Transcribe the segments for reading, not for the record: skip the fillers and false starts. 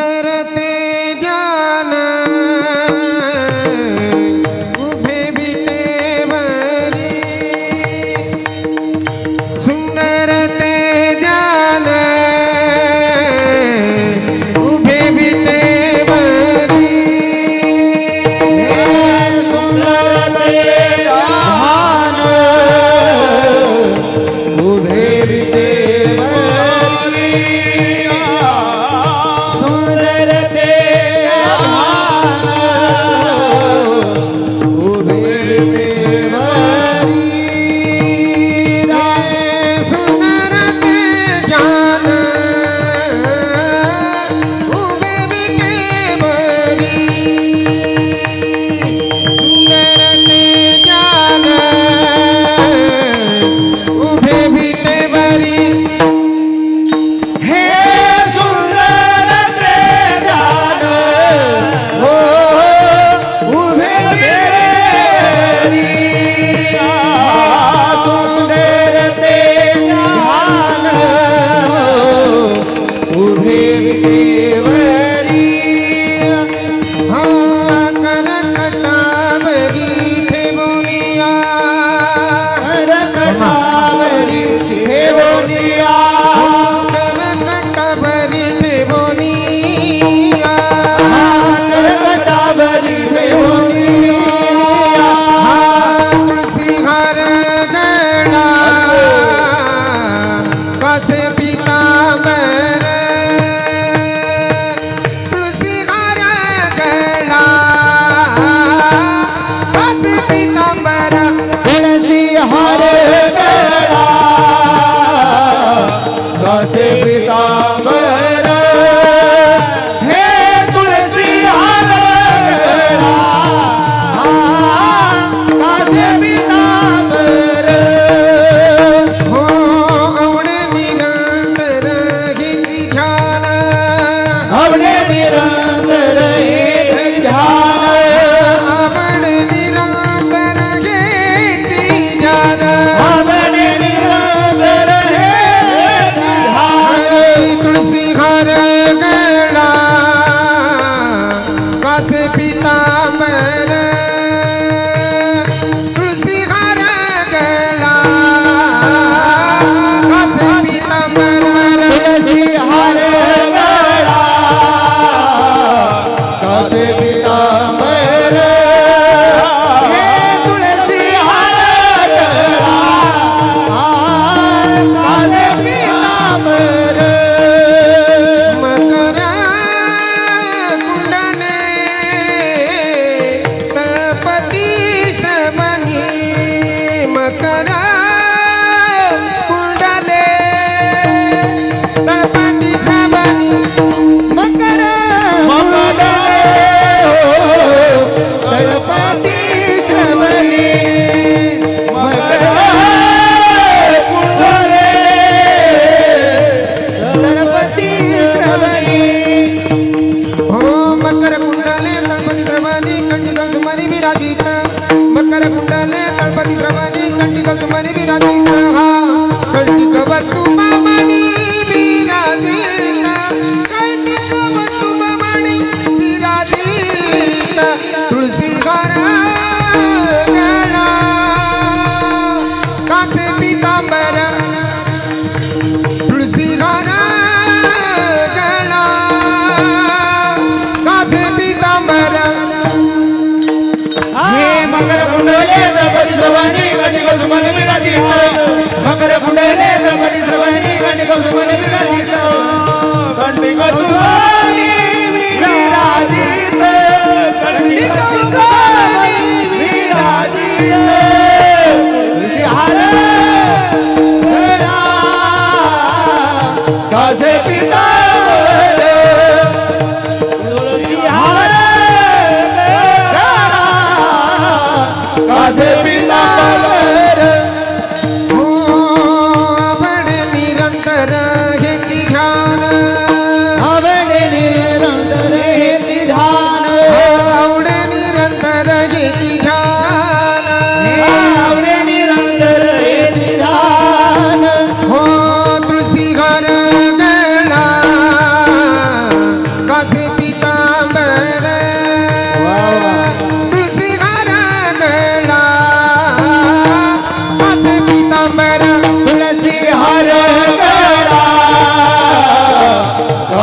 सुंदर ते ध्यान उभे विटेवरी सुंदर ते ध्यान उभे विटेवरी सुंदर ते ध्यान उभे विटेवरी सुंदर ते ध्यान उभे विटेवरी सुंदर ते ध्यान उभे विटेवरी सुंदर ते ध्यान उभे विटेवरी हे सुंदर ते ध्यान हो उभे विटेवरी सुंदर ते ध्यान उभे विटेवरी हा करकटावरी ठेवुनिया करकटावरी ठेवुनिया करकटावरी ठेवुनिया करकटावरी ठेवुनिया तुळसी हार गळा कासे पीतांबर तुळसी हार गळा कासे पीतांबर तुळसी हार गळा कासे पीतांबर हे तुळसी हार गळा कासे पीतांबर हो आवडे निरंतर हिची ध्यान आवडे निरंतर एक ध्यान आवडे निरंतर हिची ध्यान आवडे निरंतर हे ध्यान तुळसी हार गळा कासे पीतांबर तुळसी हार गळा कासे पीतांबर तुळसी हार गळा कासे पीतांबर हे तुळसी हार गळा कासे पीतांबर मकर कुंडले तळपती श्रवणी मकर कुंडले तळपती श्रवणी मकर कुंडले तळपती श्रवणी मकर कुंडले तळपती श्रवणी हो मकर कुंडले तळपती श्रवणी कंठी कौसुमनी विराजित मकर कुंडले तळपती श्रवणी कंठी कौसुमनी विराजित हा कंठी कवसुमनी विराजित कंठी कवसुमनी विराजित तुळसी हार गळा कासे पीतांबर तुळसी हार गळा कासे पीतांबर हे मकर कुंडले तळपती श्रवणी कंठी कौसुमनी विराजित मकर कुंडले तळपती श्रवणी कंठी कौसुमनी विराजित कंठी कौसुमनी विराजित कंठी कौसुमनी विराजित तुळसी हार गळा कासे पीतांबर तुळसी हार गळा कासे पीतांबर हो आवड निरंतर हेची ध्यान आवड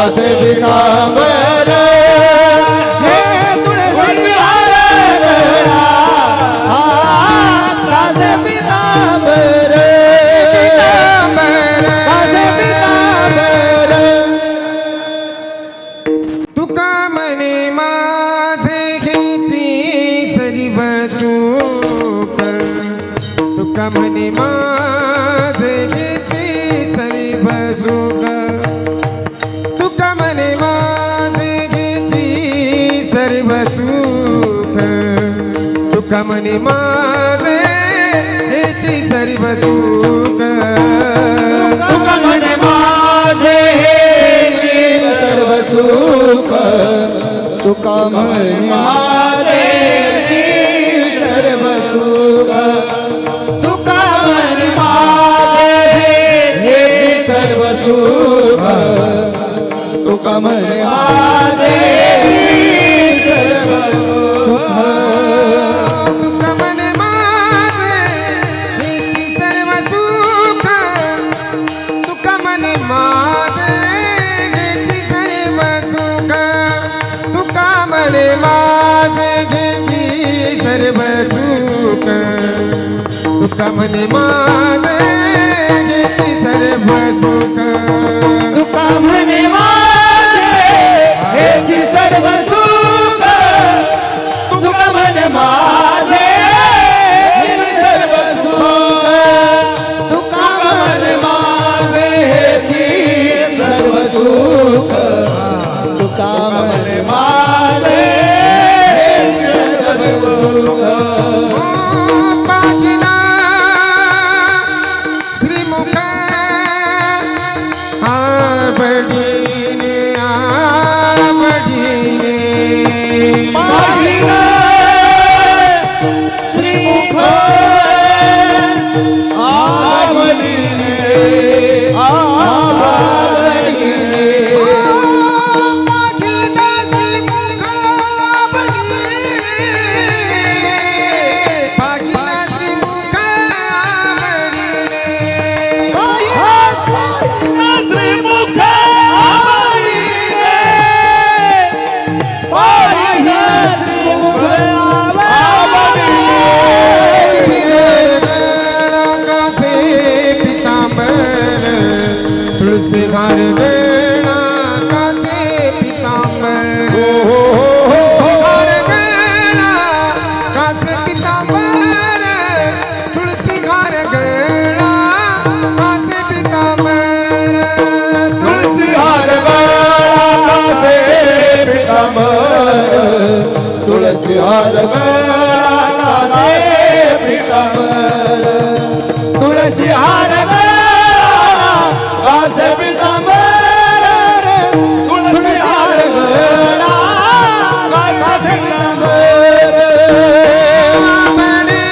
कासे पितांबर हे तुळसी हार गळा कासे पितांबर कासे पितांबर तुका म्हणे माझे घेची सर्व सुख तुका म्हणे माझे घेची सर्व सुख तुका म्हणे माझे घेची सर्व सुख तुका म्हणे माझे घेची सर्व सुख तुका म्हणे माझे हे सर्व सुख तुका म्हणे माझे सर्व सुख तुका म्हणे माझे हे सर्व सुख तुका म्हणे माझे सर्व सुख तुका म्हणे माझे हेची सर्व सुख तुका म्हणे माझे हेची सर्व सुख तुका म्हणे माझे घेची सर्व सुख तुका म्हणे माझे घेची सर्व सुख तुका म्हणे माझे हेची सर्व सुख तुका म्हणे माझे हेची सर्व सुख तुका म्हणे माझे हेची सर्व सुख तुका म्हणे माझे हेची सर्व सुख पाहिना श्रीमुख आवडीने आवडीने पाहिलं श्रीमुख आवडीने आवडीने पाहिना श्रीमुख आवडीने पाहिना श्रीमुख आवडीने श्रीमुख आवडीने पाहिलं श्रीमुख तुळसी हार गळा कासे पितांबर तुळसी हार गळा कासे पितांबर तुळसी हार गळा कासे पितांबर तुळसी हार गळा कासे पितांबर तुळसी हार गळा कासे पितांबर तुळसी हार गळा कासे पितांबर आवडे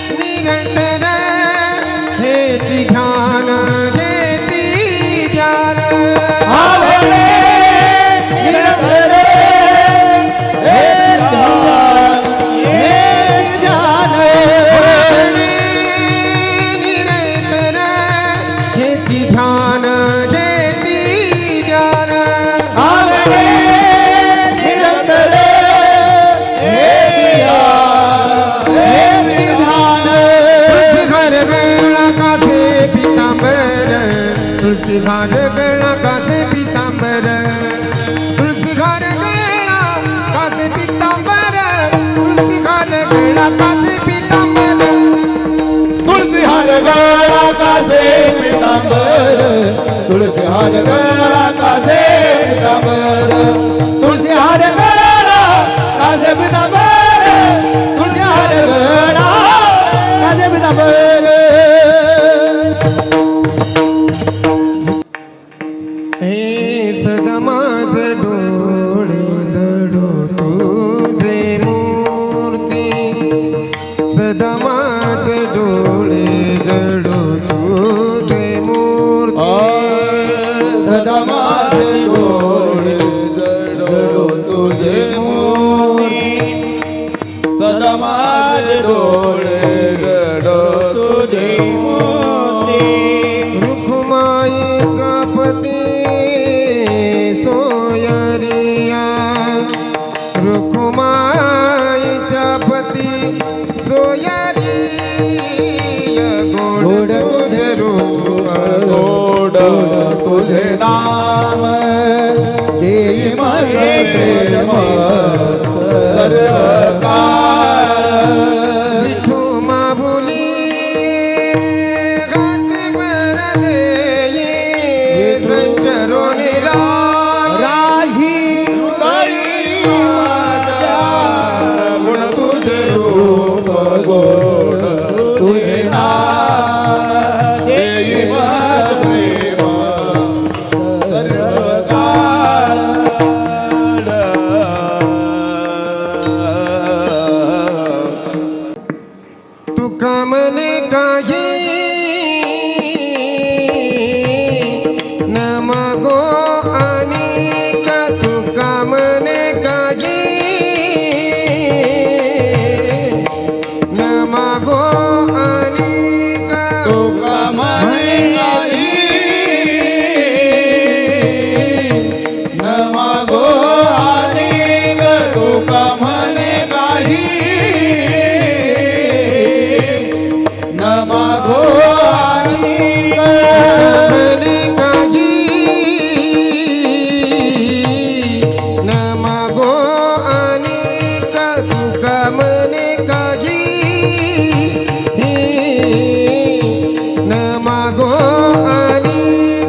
निरंतर हेची ध्यान हेची ध्यान आवडे निरंतर हे ध्यान हे ध्यान निरंतर हेची ध्यान हेची ध्यान आवडे निरंतर हे ध्यान हे ध्यान तुळसी हार गळा कासे पितांबर तुळसी हार गळा कासे पितांबर तुळसी हार गळा कासे पितांबर तुळसी हार गळा कासे पितांबर तुळसी हार गळा कासे पितांबर तुळसी हार गळा कासे पितांबर तुळसी हार गळा कासे पितांबर तुळसी हार गळा कासे पितांबर हे सदा माझे डोळे जडो तुझे मूर्ती सदा माझे डोळे जडो तुझे मूर्ती सदा माझे डोळे जडो तुझे मोरी सदा माझे डोळे जडो तुझे मोरी रुखमाईचा पती माझे प्रेम सर्व काळ विठू माऊली गाची वर देई संचरून राही काही माझा गुण तुझे रूप गोड तुझे नाम देई माझे प्रेम सर्व काळ तुका मने काही न मागो आणि का तुका मने काही न मागो आणि का तुका म्हणे नाही न मागो अनेक तुका म्हणे काही न मागो अनेक मने काही न मागो आणि का तुका मने काही न मागो आणि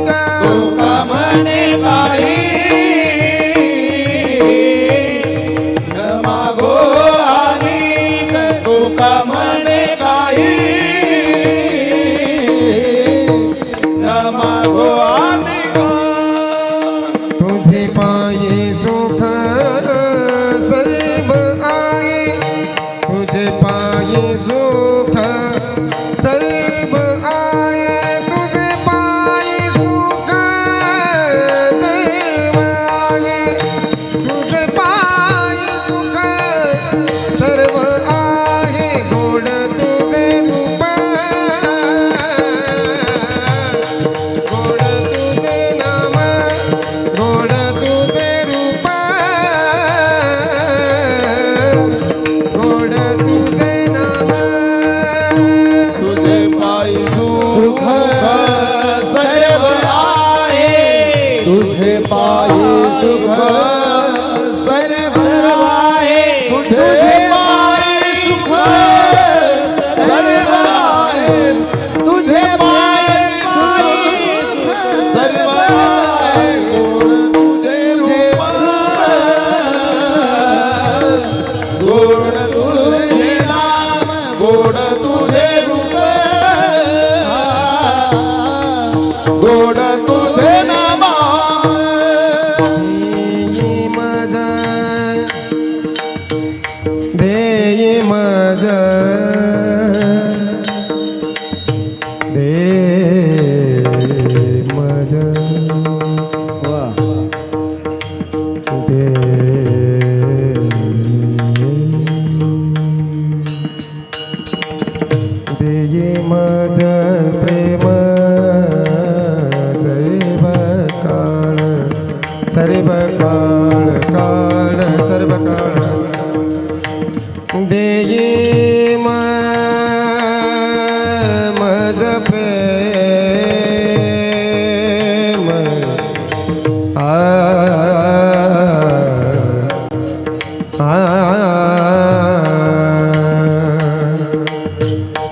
का तुका म्हणे काही न मागो अनेक तुका म्हणे काही न मागो अनेक तुझे पाये सुख सर्व आहे तुझे पाये सुख सर्व आहे तुझे पाये सुख सर्व आहे तुझे पाये सुख सर्व आहे गोड तुझे रूप गोड तुझे नाम गोड तुझे रूप गोड तुझे नाम तुझे पायी सुख सर्व आहे तुझे पायी सुख सर्व आहे तुझे पायी सुख सर्व आहे तुझे पायी सुख सर्व आहे गोड तुझे नाम गोड तुझे रूप गोड तुझे नाम देई मज देई मज प्रेम सर्व काळ काळ सर्व काळ देई मज प्रेम देई मज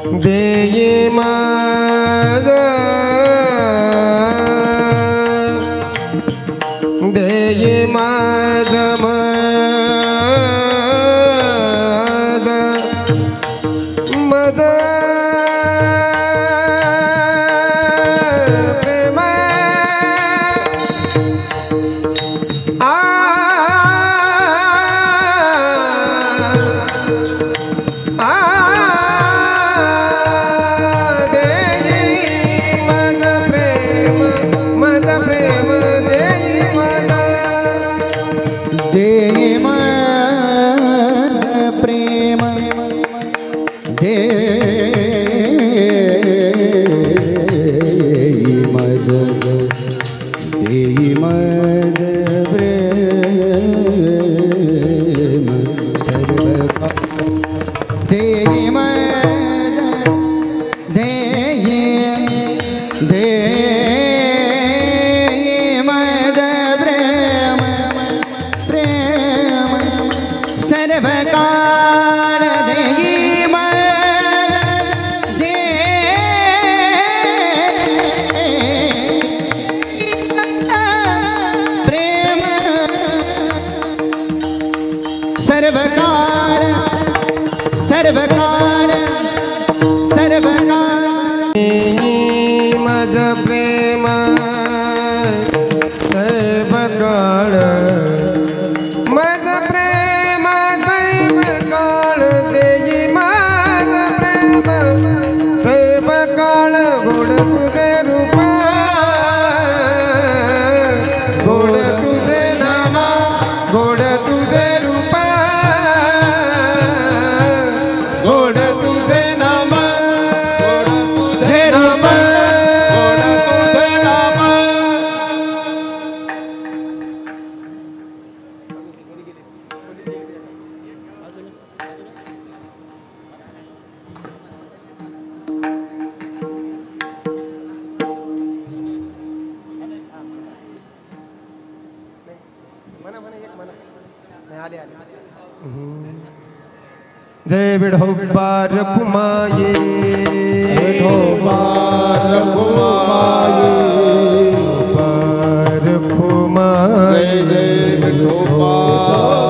देई मज मज प्रेम देई मज प्रेम देई मज देई मज प्रेम सर्व देई मज देई देई मज प्रेम सर्व काळ देई मन दे प्रेम सर्व काळ सर्व काळ सर्व काळ माझ प्रेम सर्व काळ माझ प्रेम सर्व काळ देई माझ प्रेम सर्व काळ गोड तुझे रूप गोड तुझे नाम गोड तुझे रूप गोड तुझे नाम गोड तुझे नाम गोड तुझे नाम जय विठोबार कुमाये विठोबार कुमाये बार कुमाये जय विठोबार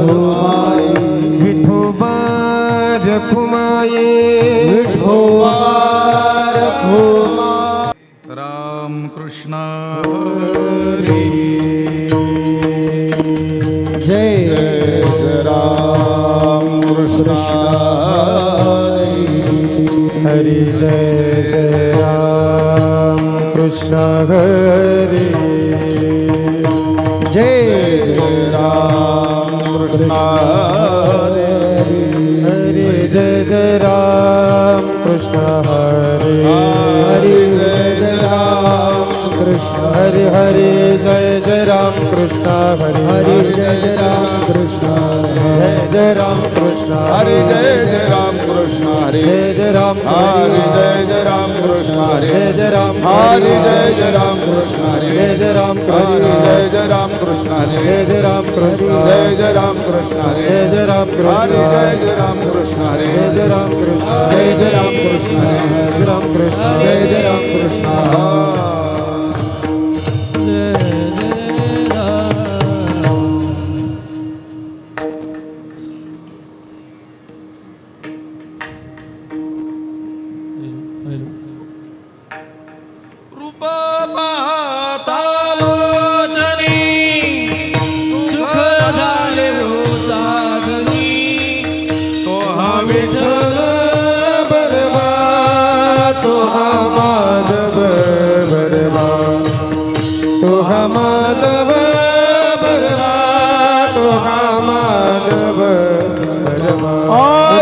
कुमाये विठोबार कुमाये विठोबार कुमाये राम कृष्ण हरी जय राम कृष्ण हरि जय जय राम कृष्ण हरि जय राम कृष्ण हरि जय जय राम कृष्ण हरि हरि जय राम कृष्ण हरि हरि जय जय राम कृष्ण हरि हरि जय राम कृष्ण जय जय राम कृष्ण हरि जय जय राम कृष्ण हरि जय जय राम हरि जय जय राम कृष्ण हरि जय जय राम हरि जय जय राम कृष्ण हरि जय जय राम हरि जय जय राम कृष्ण हरि जय जय राम कृष्ण जय जय राम कृष्ण हरि जय जय राम कृष्ण हरि जय जय राम कृष्ण हरि जय जय राम कृष्ण जय जय राम कृष्ण जय राम कृष्ण जय जय राम कृष्ण रूप पाहता लोचनी सुख झाले हो साधनी तो हा विठ्ठल बरबा तो हा माधव बरबा तो हा माधव बरबा तो हा माधव बरबा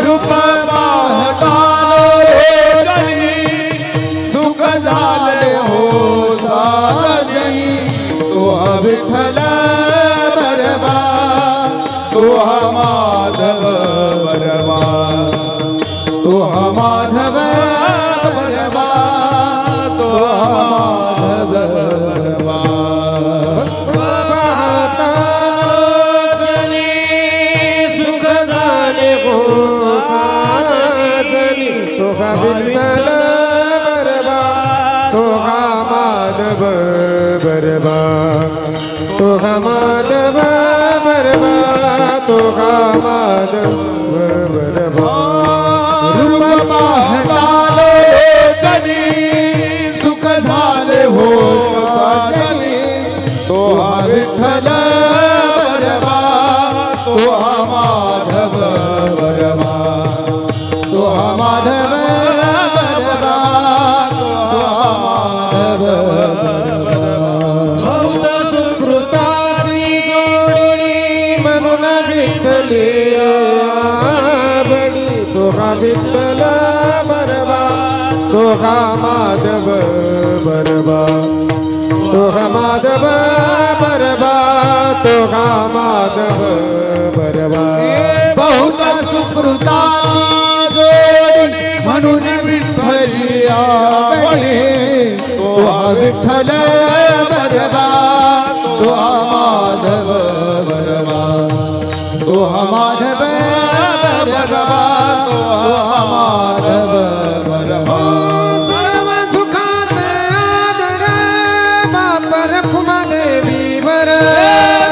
रूप पाहता लोचनी सुख झाले हो साधनी तो हा विठ्ठल बरबा तो हा माधव बरबा तो हा माधव बरबा तो हा माधव बरबा पाहता लोचनी सुख झाले हो साजनी तो हा विठ्ठल बरबा तो हा माधव बरबा तो हा माधव बरबा तो हा माधव बरबा रूप पाहता लोचनी सुख झाले हो साजनी तो हा विठ्ठल बरबा तो हा माधव बरबा तो हा माधव बरबा तो हा माधव बहुत सुकृताची जोडी म्हणून विठ्ठली बडी तो हा विठ्ठल बरबा तो हा माधव बरबा तो हा माधव बरबा तो हा माधव बरबा बहुत सुकृता जोडी म्हणून विठ्ठली आवडे तो हा विठ्ठल बरबा तो हा माधव बरबा तो तो हा माधव बरबा तो हा माधव बरबा सर्व सुखाचे आदर बाप रखुमा देवी वर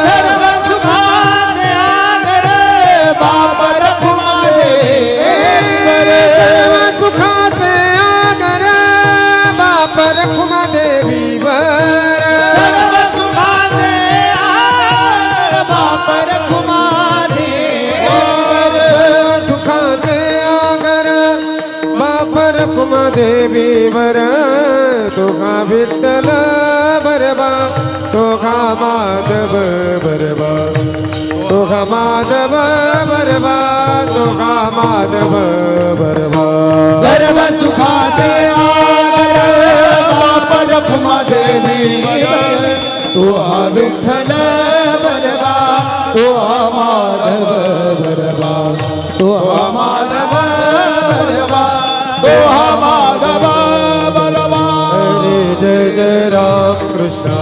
सर्व सुखाचे आदर बाप रखुमा देवीवर सर्व सुखाचे आदर बाप रखुमा देवी वर सर्व सुखाचे आदर बाप रखुमा देवीवर सुखाचे आगर बाप रखुमा देवी वर तुका विठ्ठल बरबा तुका माधव बरबा तुका माधव बरबा तुका माधव बरबा सर्व सुखाचे आदर बाप रखुमा देवीवर तो हा विठ्ठल बरबा तो हा माधव बरबा तो हा माधव बरबा तो हा माधव बरबा हरे जय जय राम कृष्ण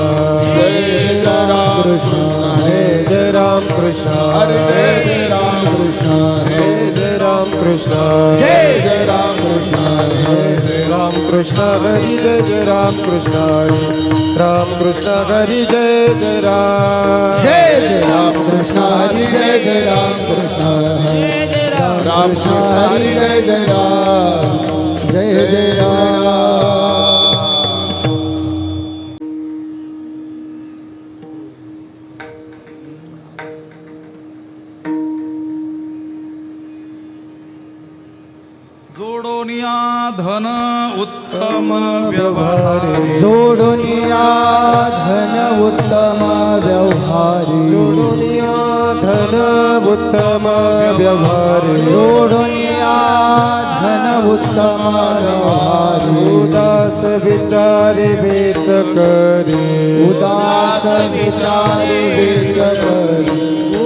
जय राम कृष्ण हरे जय राम कृष्ण हरे जय राम कृष्ण हरे जय राम कृष्ण जय राम कृष्ण जय राम कृष्ण हरि जय जय राम कृष्ण हरि राम कृष्ण हरि जय जय राम जय राम कृष्ण हरि जय राम कृष्ण राम कृष्ण हरि जय राम जय राम जोडोनिया धन उत्तम व्यवहारी जोडुनिया धन उत्तम व्यवहारी जोडुनिया धन उत्तम व्यवहारी जोडुनिया धन उत्तम व्यवहारी उदास विचारी वेच करी उदास विचारे वेच करी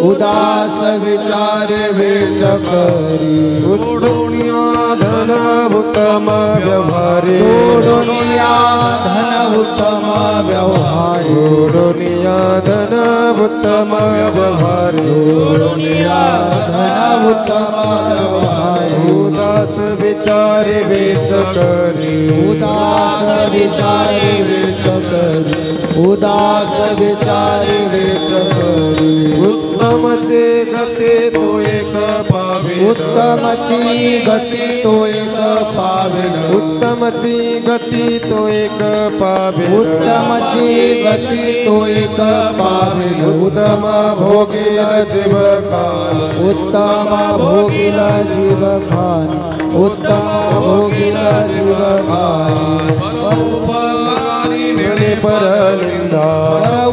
उदास विचारे वेच करी जोडुनिया धन उत्तम व्यवहारी जोडुनिया धन उत्तम व्यवहारी जोडुनिया धन उत्तम व्यवहारी जोडुनिया धन उत्तम व्यवहारी उदास विचारी वेच करी उदास विचारे वेच करी उदास विचारे वेच करी उत्तमचे गते तो एक पावे उत्तमची गती तो एक पावेल उत्तमची गती तो एक पावे उत्तमची गती तो एक पावेल उत्तम भोगील जीव काल उत्तम भोगिल जीव खान उत्तम भोगिल जीव खान परोपकारी नेणे परनिंदा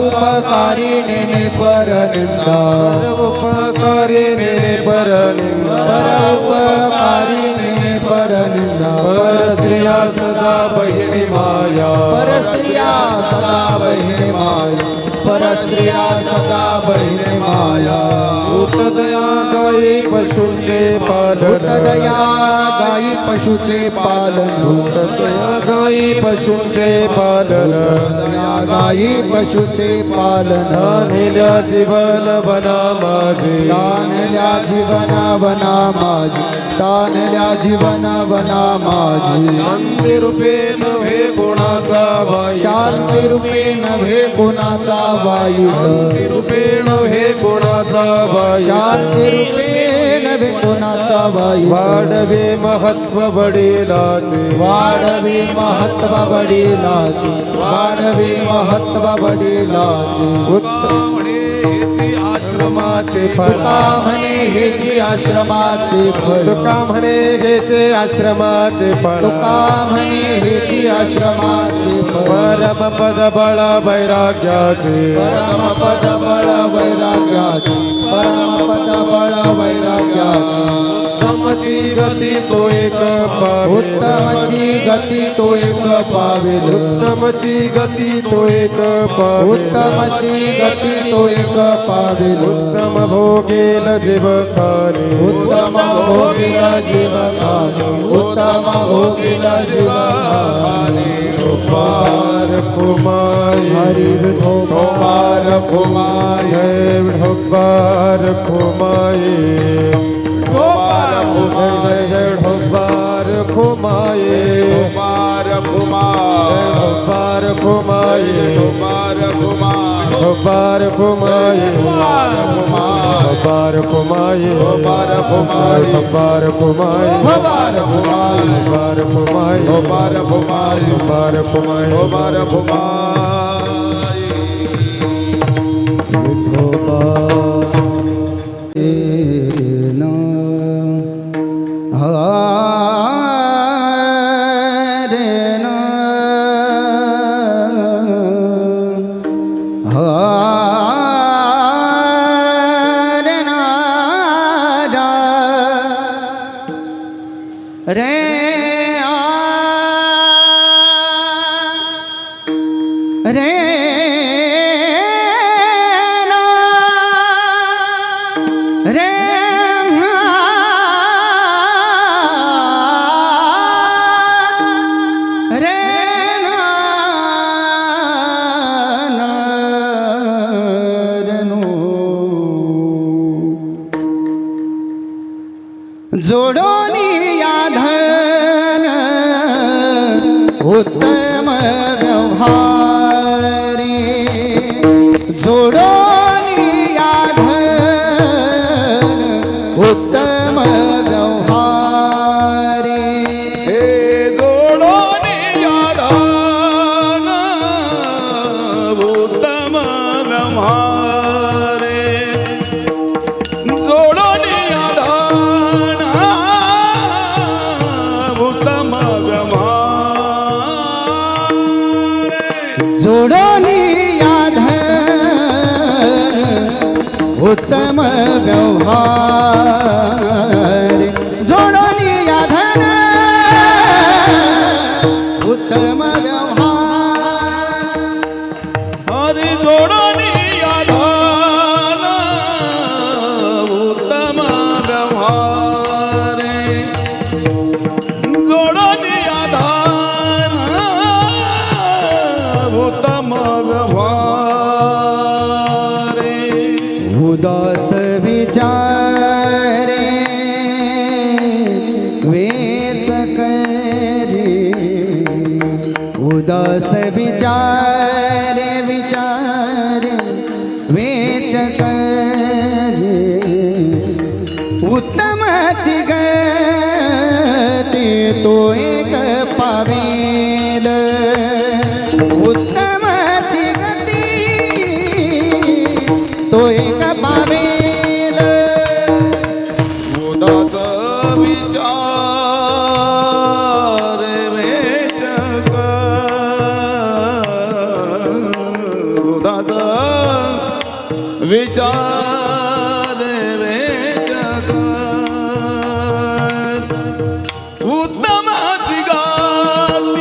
उपकारी नेने पर निंदा उपकारी नेणे परनिंदा उपकारी नेने पर निंदा परस्त्रिया सदा बहिणी माया परस्त्रिया सदा बहिणी माया परस्त्रिया सदा बहिणी माया उत्तदया गायी पशूंचे पालन उत्तदया गायी पशुचे पालन उत्तदया गायी पशूंचे पालन उत्तदया गायी पशुचे पालन दानिल्या जीवन बना माझे दानल्या जीवन बना माझी दानल्या जीवन बना माझी शांती रूपे नव्हे गुणाचा वायू शांती रूपे नव्हे गुणाचा वायू शांती रूपे नव्हे गुणाचा वायू शांती रूपे नव्हे गुणाचा वायू वाढवे महत्व वडिलाचे वाढवे महत्व वडिलाचे वाढवे महत्व वडिलाचे उत्तम हेची आश्रमाचे फळ तुका म्हणे हेची आश्रमाचे फळ तुका म्हणे घ्यायचे आश्रमाचे फळ तुका म्हणे हेची आश्रमाचे फळ परमपद बळ वैराग्याचे परमपद बळ वैराग्याचे परमपद बळ वैराग्याचे उत्तमची गती तो एक पावे उत्तमची गती तो एक पावेल उत्तमची गती तो एक पावे उत्तमची गती तो तो एक पाविल उत्तम भोगेल जीवकाले उत्तम भोगिल जीवकाले उत्तम भोगिल जीवकाले पार कुमाई हरि विठोबार कुमाई जय ढोबार कुमाई जय जय ढोबार कुमाई ढोबार कुमार ढोबार कुमाई ढोबार कुमार ढोबार कुमाई ढोबार कुमाई ढोबार कुमार ढोबार कुमाई भवार कुमाई ढोबार कुमाई ढोबार कुमार ढोबार कुमाई ढोबार कुमार जोडोनी याधन उत्तम व्यवहारी जोडोनी याधन उत्तम व्यवहारी हे जोडोनी याधन उत्तम व्यवहारे जोडोनी याधन उत्तम व्यवहारे जोडोनी याधन उत्तम व्यवहार जोडोनी याधन उत्तम व्यवहार हरि जोडोनी याधन उत्तम व्यवहारे जोडोनी याधन उत्तम व्यवहारे उदास विचारे वेच करे उदास विचारे वेच करे उत्तम गती तो एक पावेल उत्तम गती तो एक पावेल उदास विचार वेचक उदास विचार वेचक उत्तम गाती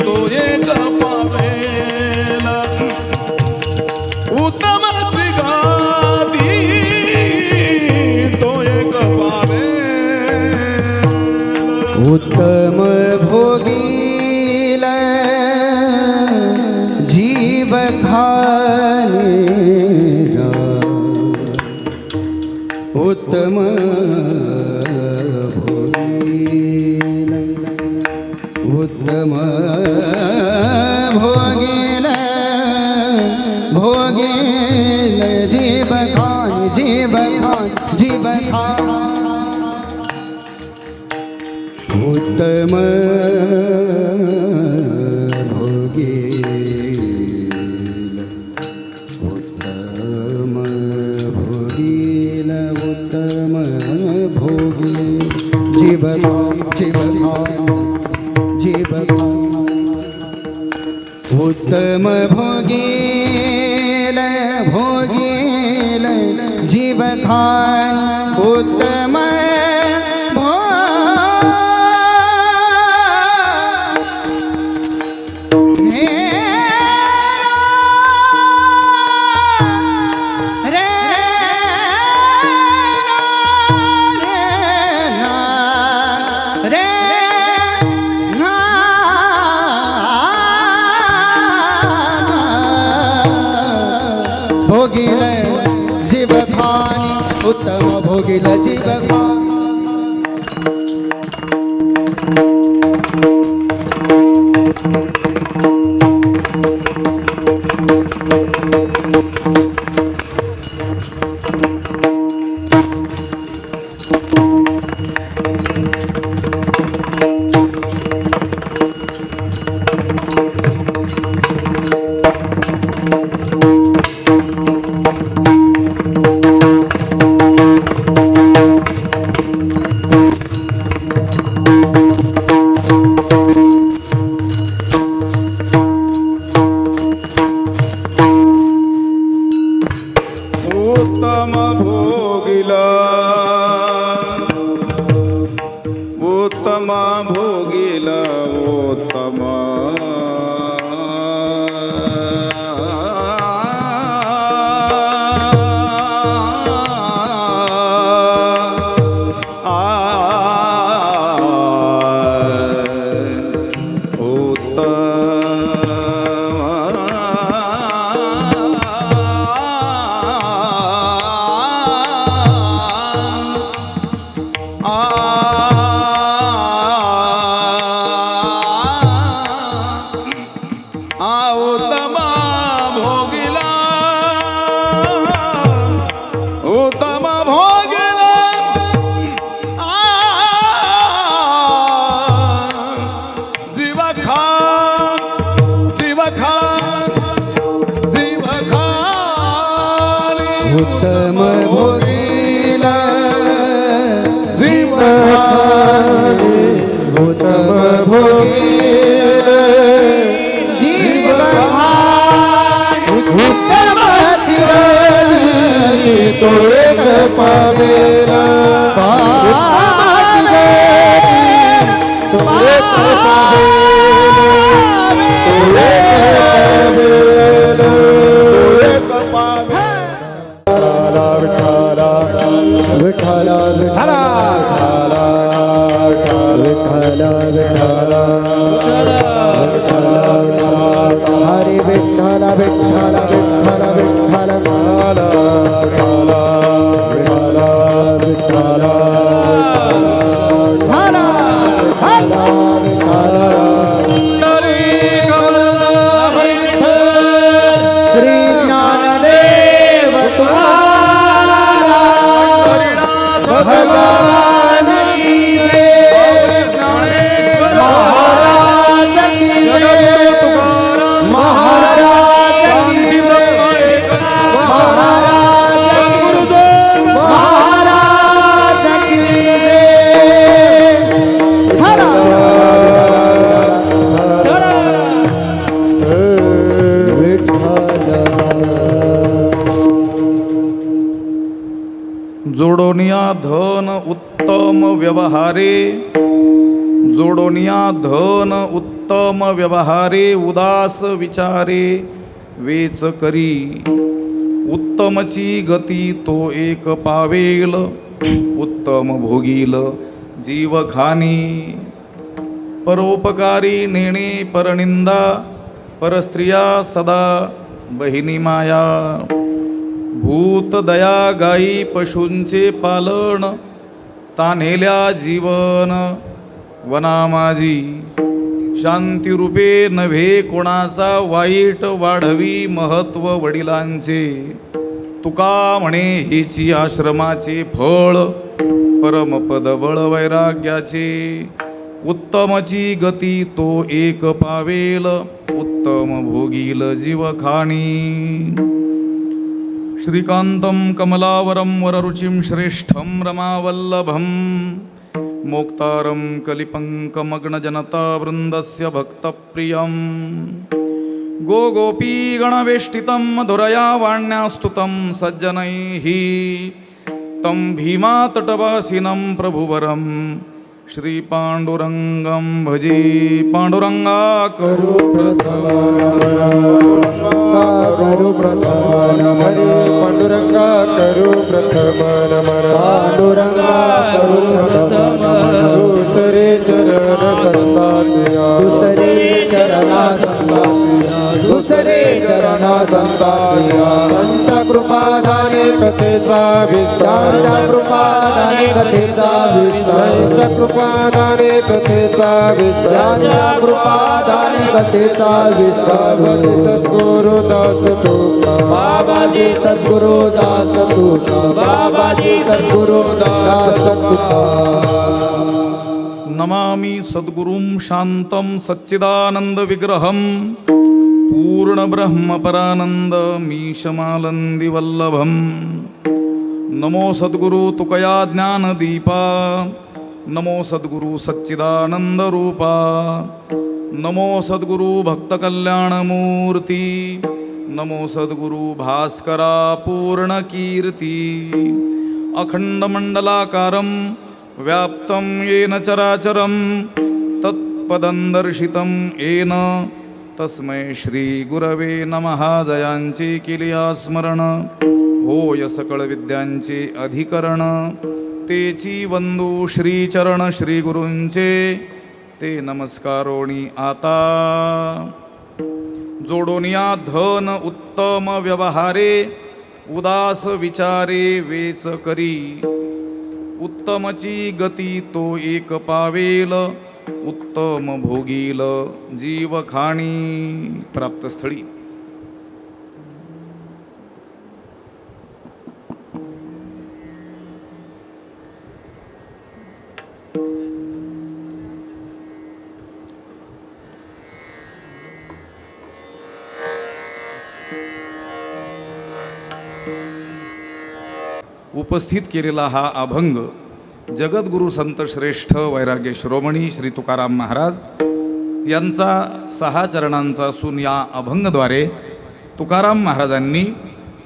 तो एक पावेल उत्तम गाती तो एक पावेल उत्तम भोगील जीव खाने उत्तम भोगील उत्तम भोगील भोगील जीव खान उत्तम भोगील उत्तम भोगील उत्तम भोगील जीव उत्तम भोगील जीव खान उत्तम भोगिल जीव खानी उत्तम भोगिल जीव खानी उत्तम भोगिला उत्तम भोगिला उत्तम उत्तम भोगिला जीव खानी उत्तम भोगिल जीव खानी उत्तम जीवनी तो एक पावेला विठ्ठला विठ्ठला विठ्ठला विठ्ठला हरे विठ्ठला विठ्ठला विठ्ठला विठ्ठला विठ्ठला श्री ज्ञानदेव तुम्हारा भगवान की महाराज की महाराज की महाराज की जोडोनिया धन उत्तम व्यवहारे जोडोनिया धन उत्तम व्यवहारे उदास विचारे वेच करी उत्तमची गती तो एक पावेल उत्तम भोगील जीव खानी परोपकारी नेणे परनिंदा परस्त्रिया सदा बहिनी माया भूत दया गाई पशूंचे पालन तान्हेल्या जीवन वना माझी शांतिरूपे नव्हे कोणाचा वाईट वाढवी महत्व वडिलांचे तुका म्हणे हेची आश्रमाचे फळ परमपद बळ वैराग्याचे उत्तमची गती तो एक पावेल उत्तम भोगील जीव खाणी श्रीकांतं कमलावरं वररुचिं श्रेष्ठं रमावल्लभं मोक्तारं कलिपङ्कमग्नजनतावृन्दस्य भक्तप्रियं गोगोपीगणवेष्टितं मधुरया वाण्यास्तुतं सज्जनैः तं भीमातटवासिनं प्रभुवरं श्रीपाण्डुरङ्गं भजे पाण्डुरङ्गा करो करू प्रथम नमन पांडुरंगा करू प्रथम नमन पांडुरंगा करू प्रथम नमन दुसरे चरण संतानिया दुसरे चरणा संतानिया दुसरे चरणा संतानिया साधिला त्यांच्या कृपादाने कथेचा विस्तार त्यांच्या कृपादाने कथेचा विस्तार त्यांच्या कृपादाने कथेचा विस्तार त्यांच्या कृपादाने कथेचा विस्तार सद्गुरु दास तुका बाबाजी सद्गुरु दास तुका बाबाजी सद्गुरु दास तुका नमामि सद्गुरुं शान्तं सच्चिदानन्दविग्रहं पूर्णब्रह्मपरानन्दमीशमालन्दिवल्लभं नमो सद्गुरु तुकया ज्ञानदीपा नमो सद्गुरु सच्चिदानन्दरूपा नमो सद्गुरु भक्तकल्याणमूर्ती नमो सद्गुरु भास्करा पूर्णकीर्ती अखण्डमण्डलाकारं व्याप्तं येन चराचरं तत्पदं दर्शितं येन तस्मै श्रीगुरवे नमः जयांची केलिया स्मरण होय सकळ विद्यांचे अधिकरण तेची वंदू श्रीचरण श्रीगुरूंचे ते नमस्कारोणी आता जोडोनिया धन उत्तम व्यवहारे उदास विचारे वेच करी उत्तमची गती तो एक पावेल उत्तम भोगील जीव खाणी प्राप्तस्थळी. उपस्थित केलेला हा अभंग जगद्गुरु संत श्रेष्ठ वैराग्य शिरोमणी श्री तुकाराम महाराज यांचा 6 चरणांचा असून या अभंगद्वारे तुकाराम महाराजांनी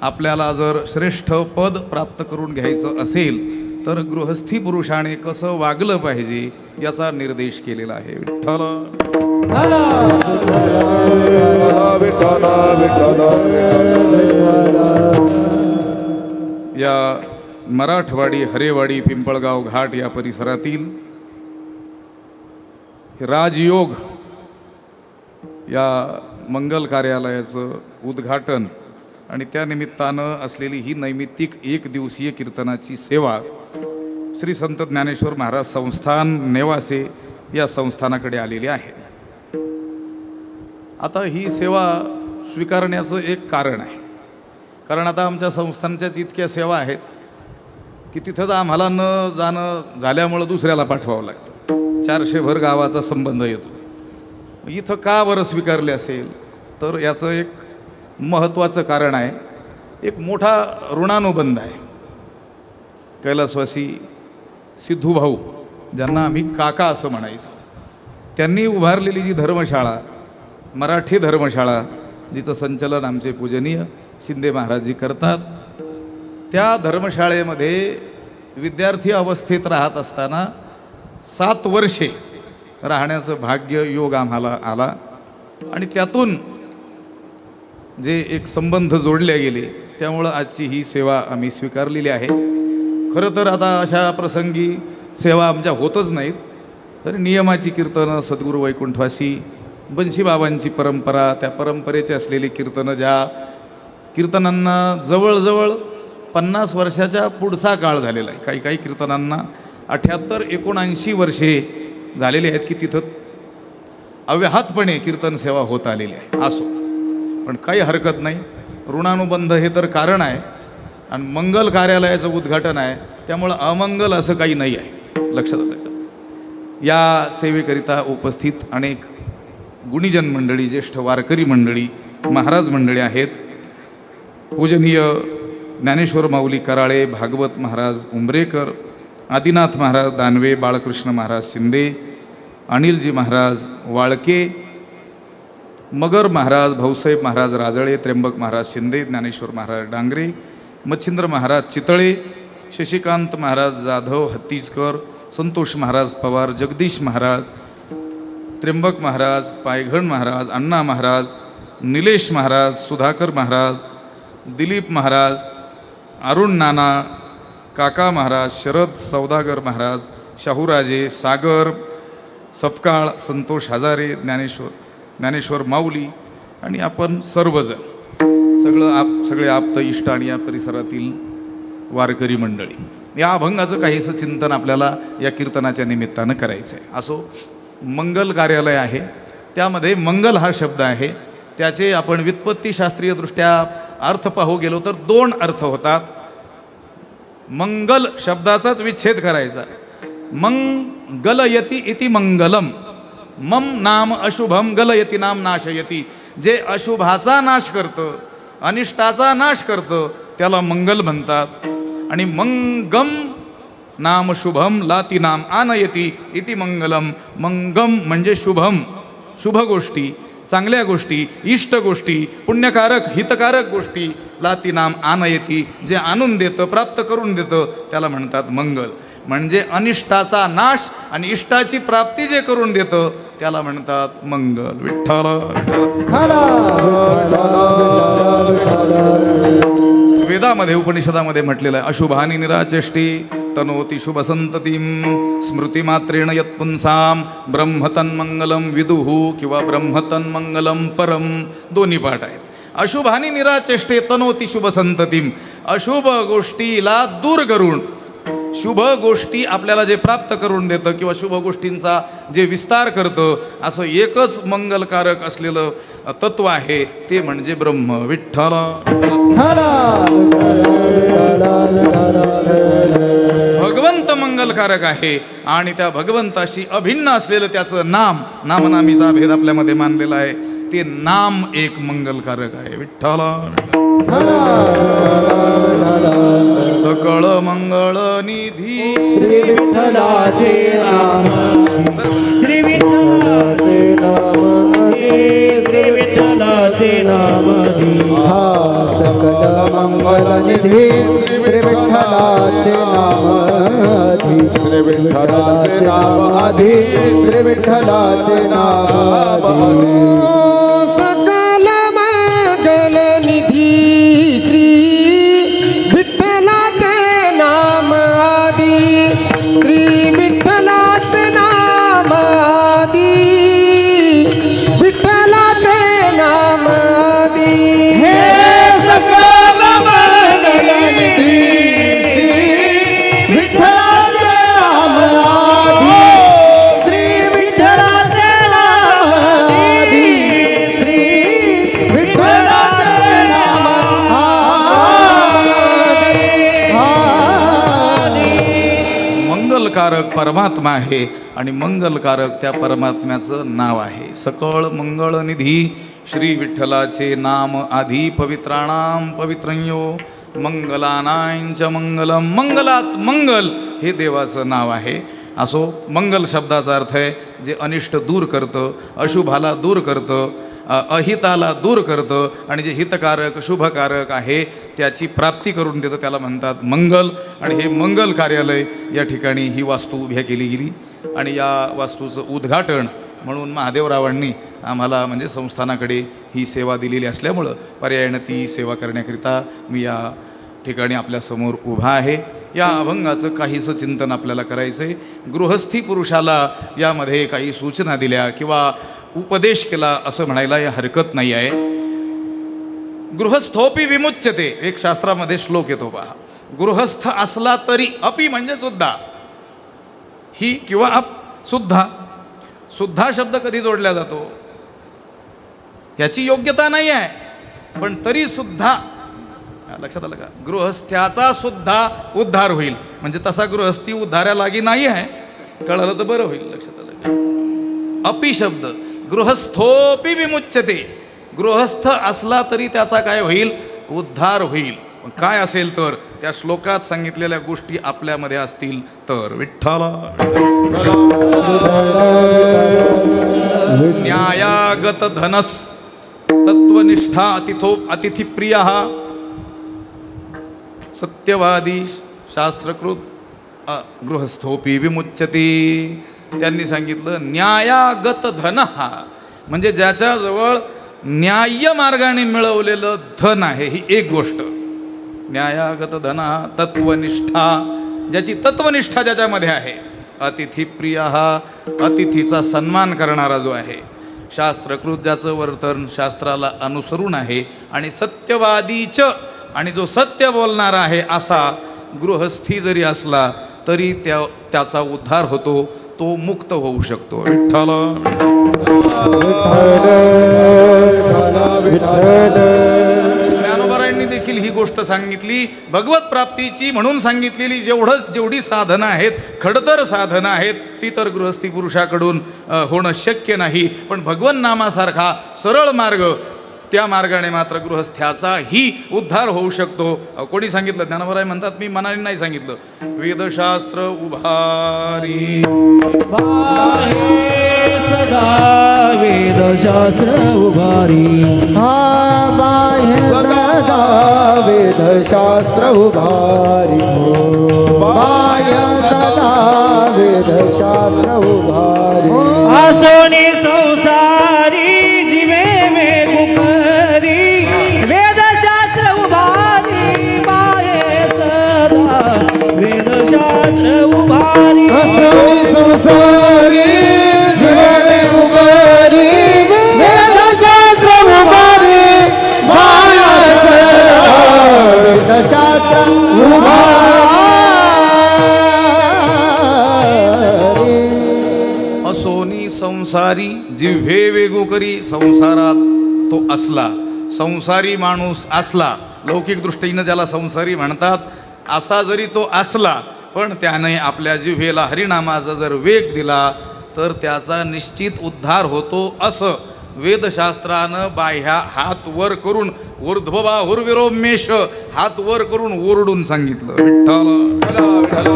आपल्याला जर श्रेष्ठ पद प्राप्त करून घ्यायचं असेल तर गृहस्थी पुरुषाने कसं वागलं पाहिजे याचा निर्देश केलेला आहे. विठ्ठल या मराठवाडी हरेवाडी पिंपळगाव घाट या परिसरातील राजयोग या मंगल कार्यालयाचं उद्घाटन आणि त्यानिमित्तानं असलेली ही नैमित्तिक 1 दिवसीय कीर्तनाची सेवा श्री संत ज्ञानेश्वर महाराज संस्थान नेवासे या संस्थानाकडे आलेली आहे. आता ही सेवा स्वीकारण्याचं एक कारण आहे, कारण आता आमच्या संस्थानच्याच इतक्या सेवा आहेत की तिथंच आम्हाला न जाणं झाल्यामुळं दुसऱ्याला पाठवावं लागतं. 400 भर गावाचा संबंध येतो. इथं का बरं स्वीकारले असेल तर याचं एक महत्त्वाचं कारण आहे, एक मोठा ऋणानुबंध आहे. कैलासवासी सिद्धूभाऊ ज्यांना आम्ही काका असं म्हणायचं, त्यांनी उभारलेली जी धर्मशाळा, मराठी धर्मशाळा, जिचं संचलन आमचे पूजनीय शिंदे महाराजजी करतात, त्या धर्मशाळेमध्ये विद्यार्थी अवस्थेत राहत असताना 7 वर्षे राहण्याचं भाग्य योग आम्हाला आला आणि त्यातून जे एक संबंध जोडले गेले त्यामुळं आजची ही सेवा आम्ही स्वीकारलेली आहे. खरं तर आता अशा प्रसंगी सेवा आमच्या होतच नाहीत, तर नियमाची कीर्तनं, सद्गुरू वैकुंठवासी बंशीबाबांची परंपरा, त्या परंपरेचे असलेली कीर्तनं, ज्या कीर्तनांना जवळजवळ 50 वर्षाच्या पुढचा काळ झालेला आहे. काही कीर्तनांना 78-79 वर्षे झालेली आहेत की तिथं अव्याहतपणे कीर्तन सेवा होत आलेली आहे. असो, पण काही हरकत नाही. ऋणानुबंध हे तर कारण आहे आणि मंगल कार्यालयाचं उद्घाटन आहे, त्यामुळं अमंगल असं काही नाही आहे, लक्षात आलं. या सेवेकरिता उपस्थित अनेक गुणीजन मंडळी, ज्येष्ठ वारकरी मंडळी, महाराज मंडळी आहेत. पूजनीय ज्ञानेश्वर माऊली कराळे, भागवत महाराज उंबरेकर, आदिनाथ महाराज दानवे, बाळकृष्ण महाराज शिंदे, अनिलजी महाराज वाळके, मगर महाराज, भाऊसाहेब महाराज राजळे, त्र्यंबक महाराज शिंदे, ज्ञानेश्वर महाराज डांगरे, मच्छिंद्र महाराज चितळे, शशिकांत महाराज जाधव हत्तीजकर, संतोष महाराज पवार, जगदीश महाराज, त्र्यंबक महाराज, पायघण महाराज, अण्णा महाराज, निलेश महाराज, सुधाकर महाराज, दिलीप महाराज, अरुण नाना, काका महाराज, शरद सौदागर महाराज, शाहूराजे, सागर सपकाळ, संतोष हजारे, ज्ञानेश्वर माऊली आणि आपण सर्वजण सगळे आप्त इष्ट आणि या परिसरातील वारकरी मंडळी, या अभंगाचं काहीसं चिंतन आपल्याला या कीर्तनाच्या निमित्तानं करायचं आहे. असो, मंगल कार्यालय आहे, त्यामध्ये मंगल हा शब्द आहे. त्याचे आपण व्युत्पत्तीशास्त्रीयदृष्ट्या अर्थ पाहू गेलो तर 2 अर्थ होतात. मंगल शब्दाचाच विच्छेद करायचा. मंगलयती इति मंगलम, मम नाम अशुभम गलयती नाम नाशयती. जे अशुभाचा नाश करतं, अनिष्टाचा नाश करतं, त्याला मंगल म्हणतात. आणि मंगम नाम शुभम लाती नाम आनयती इति मंगलम. मंगम म्हणजे शुभम, शुभ गोष्टी, चांगल्या गोष्टी, इष्ट गोष्टी, पुण्यकारक हितकारक गोष्टी, लाती नाम आनयती, जे आणून देतं, प्राप्त करून देतं, त्याला म्हणतात मंगल. म्हणजे अनिष्टाचा नाश आणि इष्टाची प्राप्ती जे करून देतं त्याला म्हणतात मंगल. विठ्ठल वेदामध्ये उपनिषदामध्ये म्हटलेलं आहे, अशुभानी निराचेष्टी तनोती शुभसंततीम स्मृतिमात्रेण यत्पुंसाम ब्रह्मतन्मंगलम विदुहू किंवा ब्रह्मतन्मंगलम परम. दोन्ही पाठ आहेत. अशुभानी निराचेष्टे तनोती शुभसंततीम, अशुभ गोष्टीला दूर करून शुभ गोष्टी आपल्याला जे प्राप्त करून देतं किंवा शुभ गोष्टींचा जे विस्तार करतं, असं एकच मंगलकारक असलेलं तत्व आहे, ते म्हणजे ब्रह्म. विठ्ठल भगवंत मंगलकारक आहे आणि त्या भगवंताशी अभिन्न असलेलं त्याचं नाम, नामनामीचा भेद आपल्यामध्ये मानलेला आहे, ते नाम एक मंगलकारक आहे. विठ्ठल सकळ मंगळ निधी श्री विठ्ठलाचे नाम, श्री विठ्ठलाचे नाम, श्री विठ्ठलाचे नाम. हा सकल मंगल निधी श्री विठ्ठलाचे नाम आधी, श्री विठ्ठलाचे नाम आधी, श्री विठ्ठलाचे नाम आधी. सकल मंगल निधी श्री विठ्ठलाचे नाम आदी, श्री विठ्ठलाचे नाम आदी, विठ्ठलाचे नाम आदी. हे सकल मंगल निधी विठ्ठलाचे नाम आधी, श्री विठ्ठलाचे नाम आधी, श्री विठ्ठलाचे नाम आधी. मंगलकारक परमात्मा आहे आणि मंगलकारक त्या परमात्म्याचं नाव आहे. सकळ मंगळ निधी श्री विठ्ठलाचे नाम आधी, पवित्राणाम पवित्रयो मंगलानांच मंगलम. मंगलात मंगल हे देवाचं नाव आहे. असो, मंगल शब्दाचा अर्थ आहे जे अनिष्ट दूर करतं, अशुभाला दूर करतं, अहिताला दूर करतं आणि जे हितकारक शुभकारक आहे त्याची प्राप्ती करून देतं, त्याला म्हणतात मंगल. आणि हे मंगल कार्यालय या ठिकाणी ही वास्तू उभ्या केली गेली आणि या वास्तूचं उद्घाटन म्हणून महादेवरावांनी आम्हाला म्हणजे संस्थानाकडे ही सेवा दिलेली असल्यामुळं पर्यायानं ती सेवा करण्याकरिता मी या ठिकाणी आपल्यासमोर उभा आहे. या अभंगाचं काहीसं चिंतन आपल्याला करायचं आहे. गृहस्थी पुरुषाला यामध्ये काही सूचना दिल्या किंवा उपदेश केला असं म्हणायला या हरकत नाही आहे. गृहस्थोपी विमुच्यते, एक शास्त्रामध्ये श्लोक येतो पहा. गृहस्थ असला तरी, अपी म्हणजे सुद्धा, ही किंवा अप सुद्धा. सुद्धा शब्द कधी जोडला जातो याची योग्यता नाही आहे, पण तरी सुद्धा लक्षात आलं का? गृहस्थ्याचा सुद्धा उद्धार होईल म्हणजे तसा गृहस्थी उद्धारालागी नाही आहे. कळलं तर बरं होईल. लक्षात आलं का? अपी शब्द गृहस्थोपी विमुच्यते, गृहस्थ असला तरी त्याचा काय होईल? उद्धार होईल. काय असेल तर त्या श्लोकात सांगितलेल्या गोष्टी आपल्यामध्ये असतील तर. विठ्ठल न्यायागत धनस तत्वनिष्ठा अतिथिप्रिय सत्यवादी शास्त्रकृत गृहस्थोपी विमुच्यते. त्यांनी सांगितलं न्यायागत धन हा म्हणजे ज्याच्याजवळ न्याय्य मार्गाने मिळवलेलं धन आहे, ही एक गोष्ट. न्यायागत धन हा तत्वनिष्ठा, ज्याची तत्वनिष्ठा ज्याच्यामध्ये आहे. अतिथिप्रिय हा अतिथीचा सन्मान करणारा जो आहे. शास्त्रकृत ज्याचं वर्तन शास्त्राला अनुसरून आहे आणि सत्यवादीच आणि जो सत्य बोलणारा आहे असा गृहस्थी जरी असला तरी त्याचा उद्धार होतो, तो मुक्त होऊ शकतो. विठ्ठल ज्ञानोबारायांनी देखील ही गोष्ट सांगितली, भगवत प्राप्तीची म्हणून सांगितलेली जेवढी साधनं आहेत, खडतर साधनं आहेत, ती तर गृहस्थी पुरुषाकडून होणं शक्य नाही. पण भगवन नामासारखा सरळ मार्ग, त्या मार्गाने मात्र गृहस्थ्याचाही उद्धार होऊ शकतो. कोणी सांगितलं? ज्ञानोबाराय म्हणतात, मी मनाने नाही सांगितलं. वेदशास्त्र उभारी सदा वेदशास्त्र उभारी, बाह्य सदा वेदशास्त्र उभारी, बाह्य सदा वेदशास्त्र उभारी, आसोनी संसारी जीवे में कुकरी, वेदशास्त्र उभारी, बाह्य सदा वेदशास्त्र उभारी, आसोनी संसारी जीवने उभारी, वेदशास्त्र उभारी, बाह्य सदा वेदशास्त्र उभारी. असोनी संसारी जिव्हे वेगू करी, संसारात तो असला, संसारी माणूस असला, लौकिक दृष्टीनं ज्याला संसारी म्हणतात असा जरी तो असला, पण त्याने आपल्या जिव्हेला हरिनामाचा जर वेग दिला तर त्याचा निश्चित उद्धार होतो. असं वेदशास्त्रानं बाह्या हात वर करून ऊर्ध्वबाहुर्विरोमेश हात वर करून ओरडून सांगितलं. विठ्ठल विठ्ठला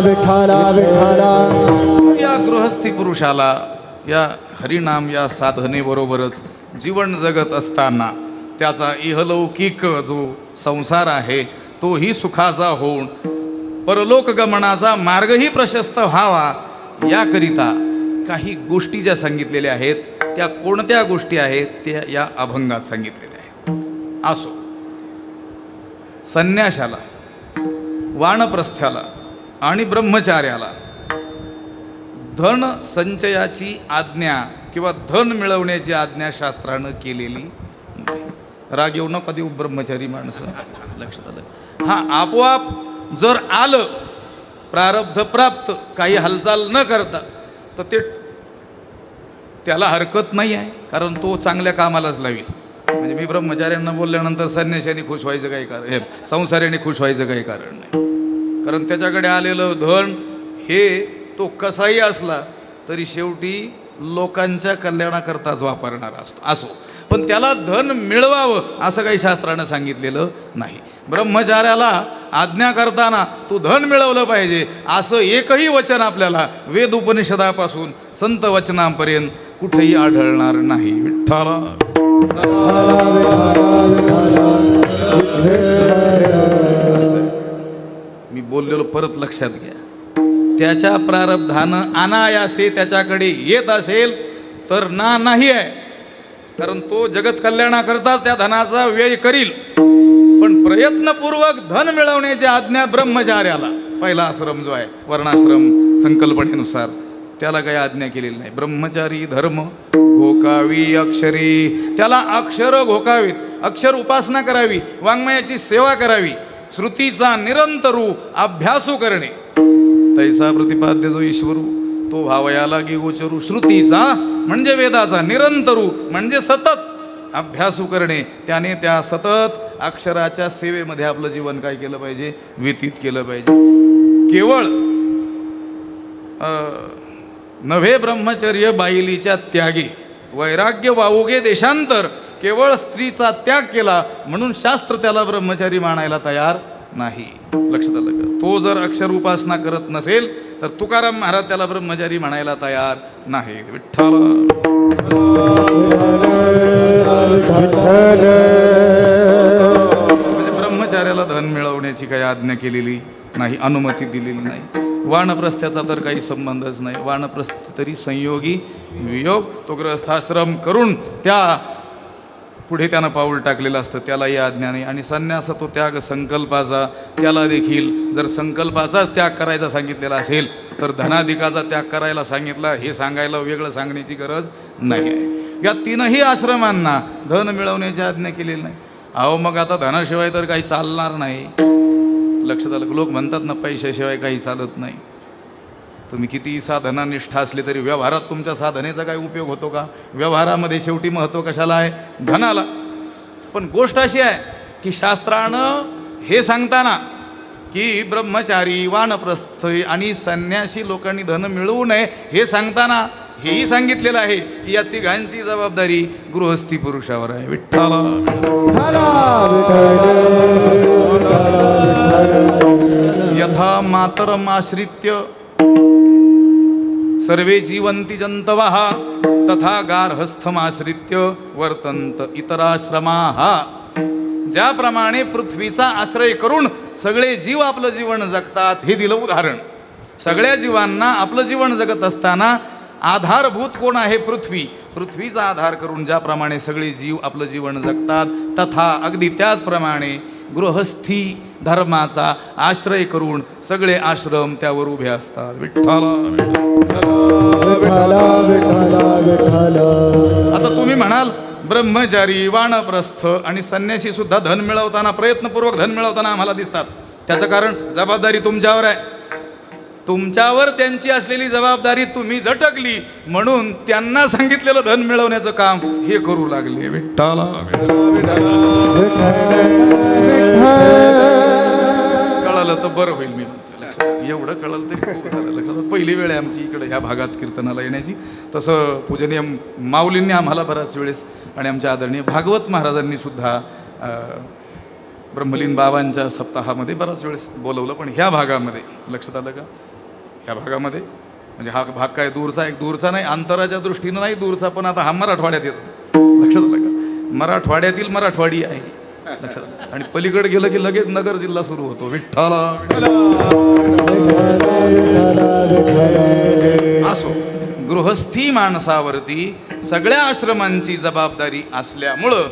विठ्ठला विठ्ठला. या गृहस्थी पुरुषाला या हरिनाम या साधनेबरोबरच जीवन जगत असताना त्याचा इहलौकिक जो संसार आहे तोही सुखाचा होऊन परलोक गमनाचा मार्गही प्रशस्त व्हावा, याकरिता काही गोष्टी ज्या सांगितलेल्या आहेत त्या कोणत्या गोष्टी आहेत त्या या अभंगात सांगितलेल्या आहेत. असो, संन्याशाला, वानप्रस्थ्याला आणि ब्रह्मचार्याला धन संचयाची आज्ञा किंवा धन मिळवण्याची आज्ञा शास्त्रानं केलेली नाही. राग येऊ नका देऊ ब्रह्मचारी माणसं, लक्षात आलं. हा आपोआप जर आलं प्रारब्ध प्राप्त, काही हालचाल न करता, तर त्याला हरकत नाही आहे, कारण तो चांगल्या कामालाच लावेल. म्हणजे मी ब्रह्मचार्यांना बोलल्यानंतर संन्याशाने खुश व्हायचं काही कारण, संसाराने खुश व्हायचं काही कारण नाही. कारण त्याच्याकडे आलेलं धन हे तो कसाही असला तरी शेवटी लोकांच्या कल्याणाकरताच वापरणारा असो, पण त्याला धन मिळवावं असं काही शास्त्रानं सांगितलेलं नाही. ब्रह्मचार्याला आज्ञा करताना तू धन मिळवलं पाहिजे असं एकही वचन आपल्याला वेद उपनिषदापासून संत वचनापर्यंत कुठेही आढळणार नाही. विठ्ठला मी बोललेलो परत लक्षात घ्या. त्याच्या प्रारब्धानं अनायासे त्याच्याकडे येत असेल तर नाही आहे, कारण तो जगत कल्याणाकरताच त्या धनाचा व्यय करील. पण प्रयत्नपूर्वक धन मिळवण्याची आज्ञा ब्रह्मचार्याला, पहिला आश्रम जो आहे वर्णाश्रम संकल्पनेनुसार, त्याला काही आज्ञा केलेली नाही. ब्रह्मचारी धर्म घोकावी अक्षरी, त्याला अक्षर घोकावीत, अक्षर उपासना करावी, वाङ्मयाची सेवा करावी, श्रुतीचा निरंतरू अभ्यासू करणे. तैसा प्रतिपाद्य जो ईश्वरू तो भावया लागी गोचरू. श्रुतीचा म्हणजे वेदाचा, निरंतरू म्हणजे सतत अभ्यासू करणे. त्याने त्या सतत अक्षराच्या सेवेमध्ये आपलं जीवन काय केलं पाहिजे, व्यतीत केलं पाहिजे. केवळ नव्हे ब्रह्मचर्य बाईलीच्या त्यागी, वैराग्य वावुगे देशांतर, केवळ स्त्रीचा त्याग केला म्हणून शास्त्र त्याला ब्रह्मचारी मानायला तयार नाही. लक्षात आलं का? तो जर अक्षर उपासना करत नसेल तर तुकाराम महाराज त्याला ब्रह्मचारी म्हणायला तयार नाही. विठ्ठल म्हणजे ब्रह्मचार्याला धन मिळवण्याची काही आज्ञा केलेली नाही, अनुमती दिलेली नाही. वानप्रस्थ्याचा तर काही संबंधच नाही. वानप्रस्थ तरी संयोगी वियोग, तो गृहस्थाश्रम करून त्या पुढे त्यानं पाऊल टाकलेलं असतं त्यालाही आज्ञा नाही. आणि संन्यास तो त्याग संकल्पाचा, त्याला देखील जर संकल्पाचाच त्याग करायचा सांगितलेला असेल तर धनाधिकाचा त्याग करायला सांगितला, हे सांगायला वेगळं सांगण्याची गरज नाही आहे. या तीनही आश्रमांना धन मिळवण्याची आज्ञा केलेली नाही. अहो मग आता धनाशिवाय तर काही चालणार नाही. लक्षात आलं? लोक म्हणतात ना पैशाशिवाय काही चालत नाही. तुम्ही कितीही साधनानिष्ठ असले तरी व्यवहारात तुमच्या साधनेचा काही उपयोग होतो का? व्यवहारामध्ये शेवटी महत्त्व कशाला आहे? धनाला. पण गोष्ट अशी आहे की शास्त्रानं हे सांगताना की ब्रह्मचारी, वानप्रस्थ आणि संन्यासी लोकांनी धन मिळवू नये हे सांगताना हेही सांगितलेलं आहे की या तिघांची जबाबदारी गृहस्थी पुरुषावर आहे. विठ्ठला यथा मातरम आश्रित्य सर्वे जीवंती जंतवः तथा गार्हस्थमाश्रित्य वर्तंत इतराश्रमाः. ज्याप्रमाणे पृथ्वीचा आश्रय करून सगळे जीव आपलं जीवन जगतात हे दिलं उदाहरण. सगळ्या जीवांना आपलं जीवन जगत असताना आधारभूत कोण आहे? पृथ्वी. पृथ्वीचा आधार करून ज्याप्रमाणे सगळे जीव आपलं जीवन जगतात तथा अगदी त्याचप्रमाणे गृहस्थी धर्माचा आश्रय करून सगळे आश्रम त्यावर उभे असतात. विठ्ठला. आता तुम्ही म्हणाल ब्रह्मचारी, वानप्रस्थ आणि संन्यासी सुद्धा धन मिळवताना, प्रयत्नपूर्वक धन मिळवताना आम्हाला दिसतात. त्याचं कारण जबाबदारी तुमच्यावर आहे. तुमच्यावर त्यांची असलेली जबाबदारी तुम्ही झटकली म्हणून त्यांना सांगितलेलं धन मिळवण्याचं काम हे करू लागले. विठ्ठला. कळालं तर बरं होईल. मी लक्षात एवढं कळलं तरी खूप झालं. लक्षात पहिली वेळ आहे आमची इकडे ह्या भागात कीर्तनाला येण्याची. तसं पूजनीय माऊलींनी आम्हाला बऱ्याच वेळेस आणि आमच्या आदरणीय भागवत महाराजांनी सुद्धा ब्रह्मलीन बाबांच्या सप्ताहामध्ये बराच वेळेस बोलवलं. पण ह्या भागामध्ये लक्षात आलं का? ह्या भागामध्ये म्हणजे हा भाग काय दूरचा, एक दूरचा नाही, अंतराच्या दृष्टीनं नाही दूरचा, पण आता हा मराठवाड्यात येतो. लक्षात आलं का? मराठवाड्यातील मराठवाडी आहे. लक्षात आलं? आणि पलीकडे गेलं की लगेच नगर जिल्हा सुरू होतो. विठ्ठला. असो, गृहस्थी माणसावरती सगळ्या आश्रमांची जबाबदारी असल्यामुळं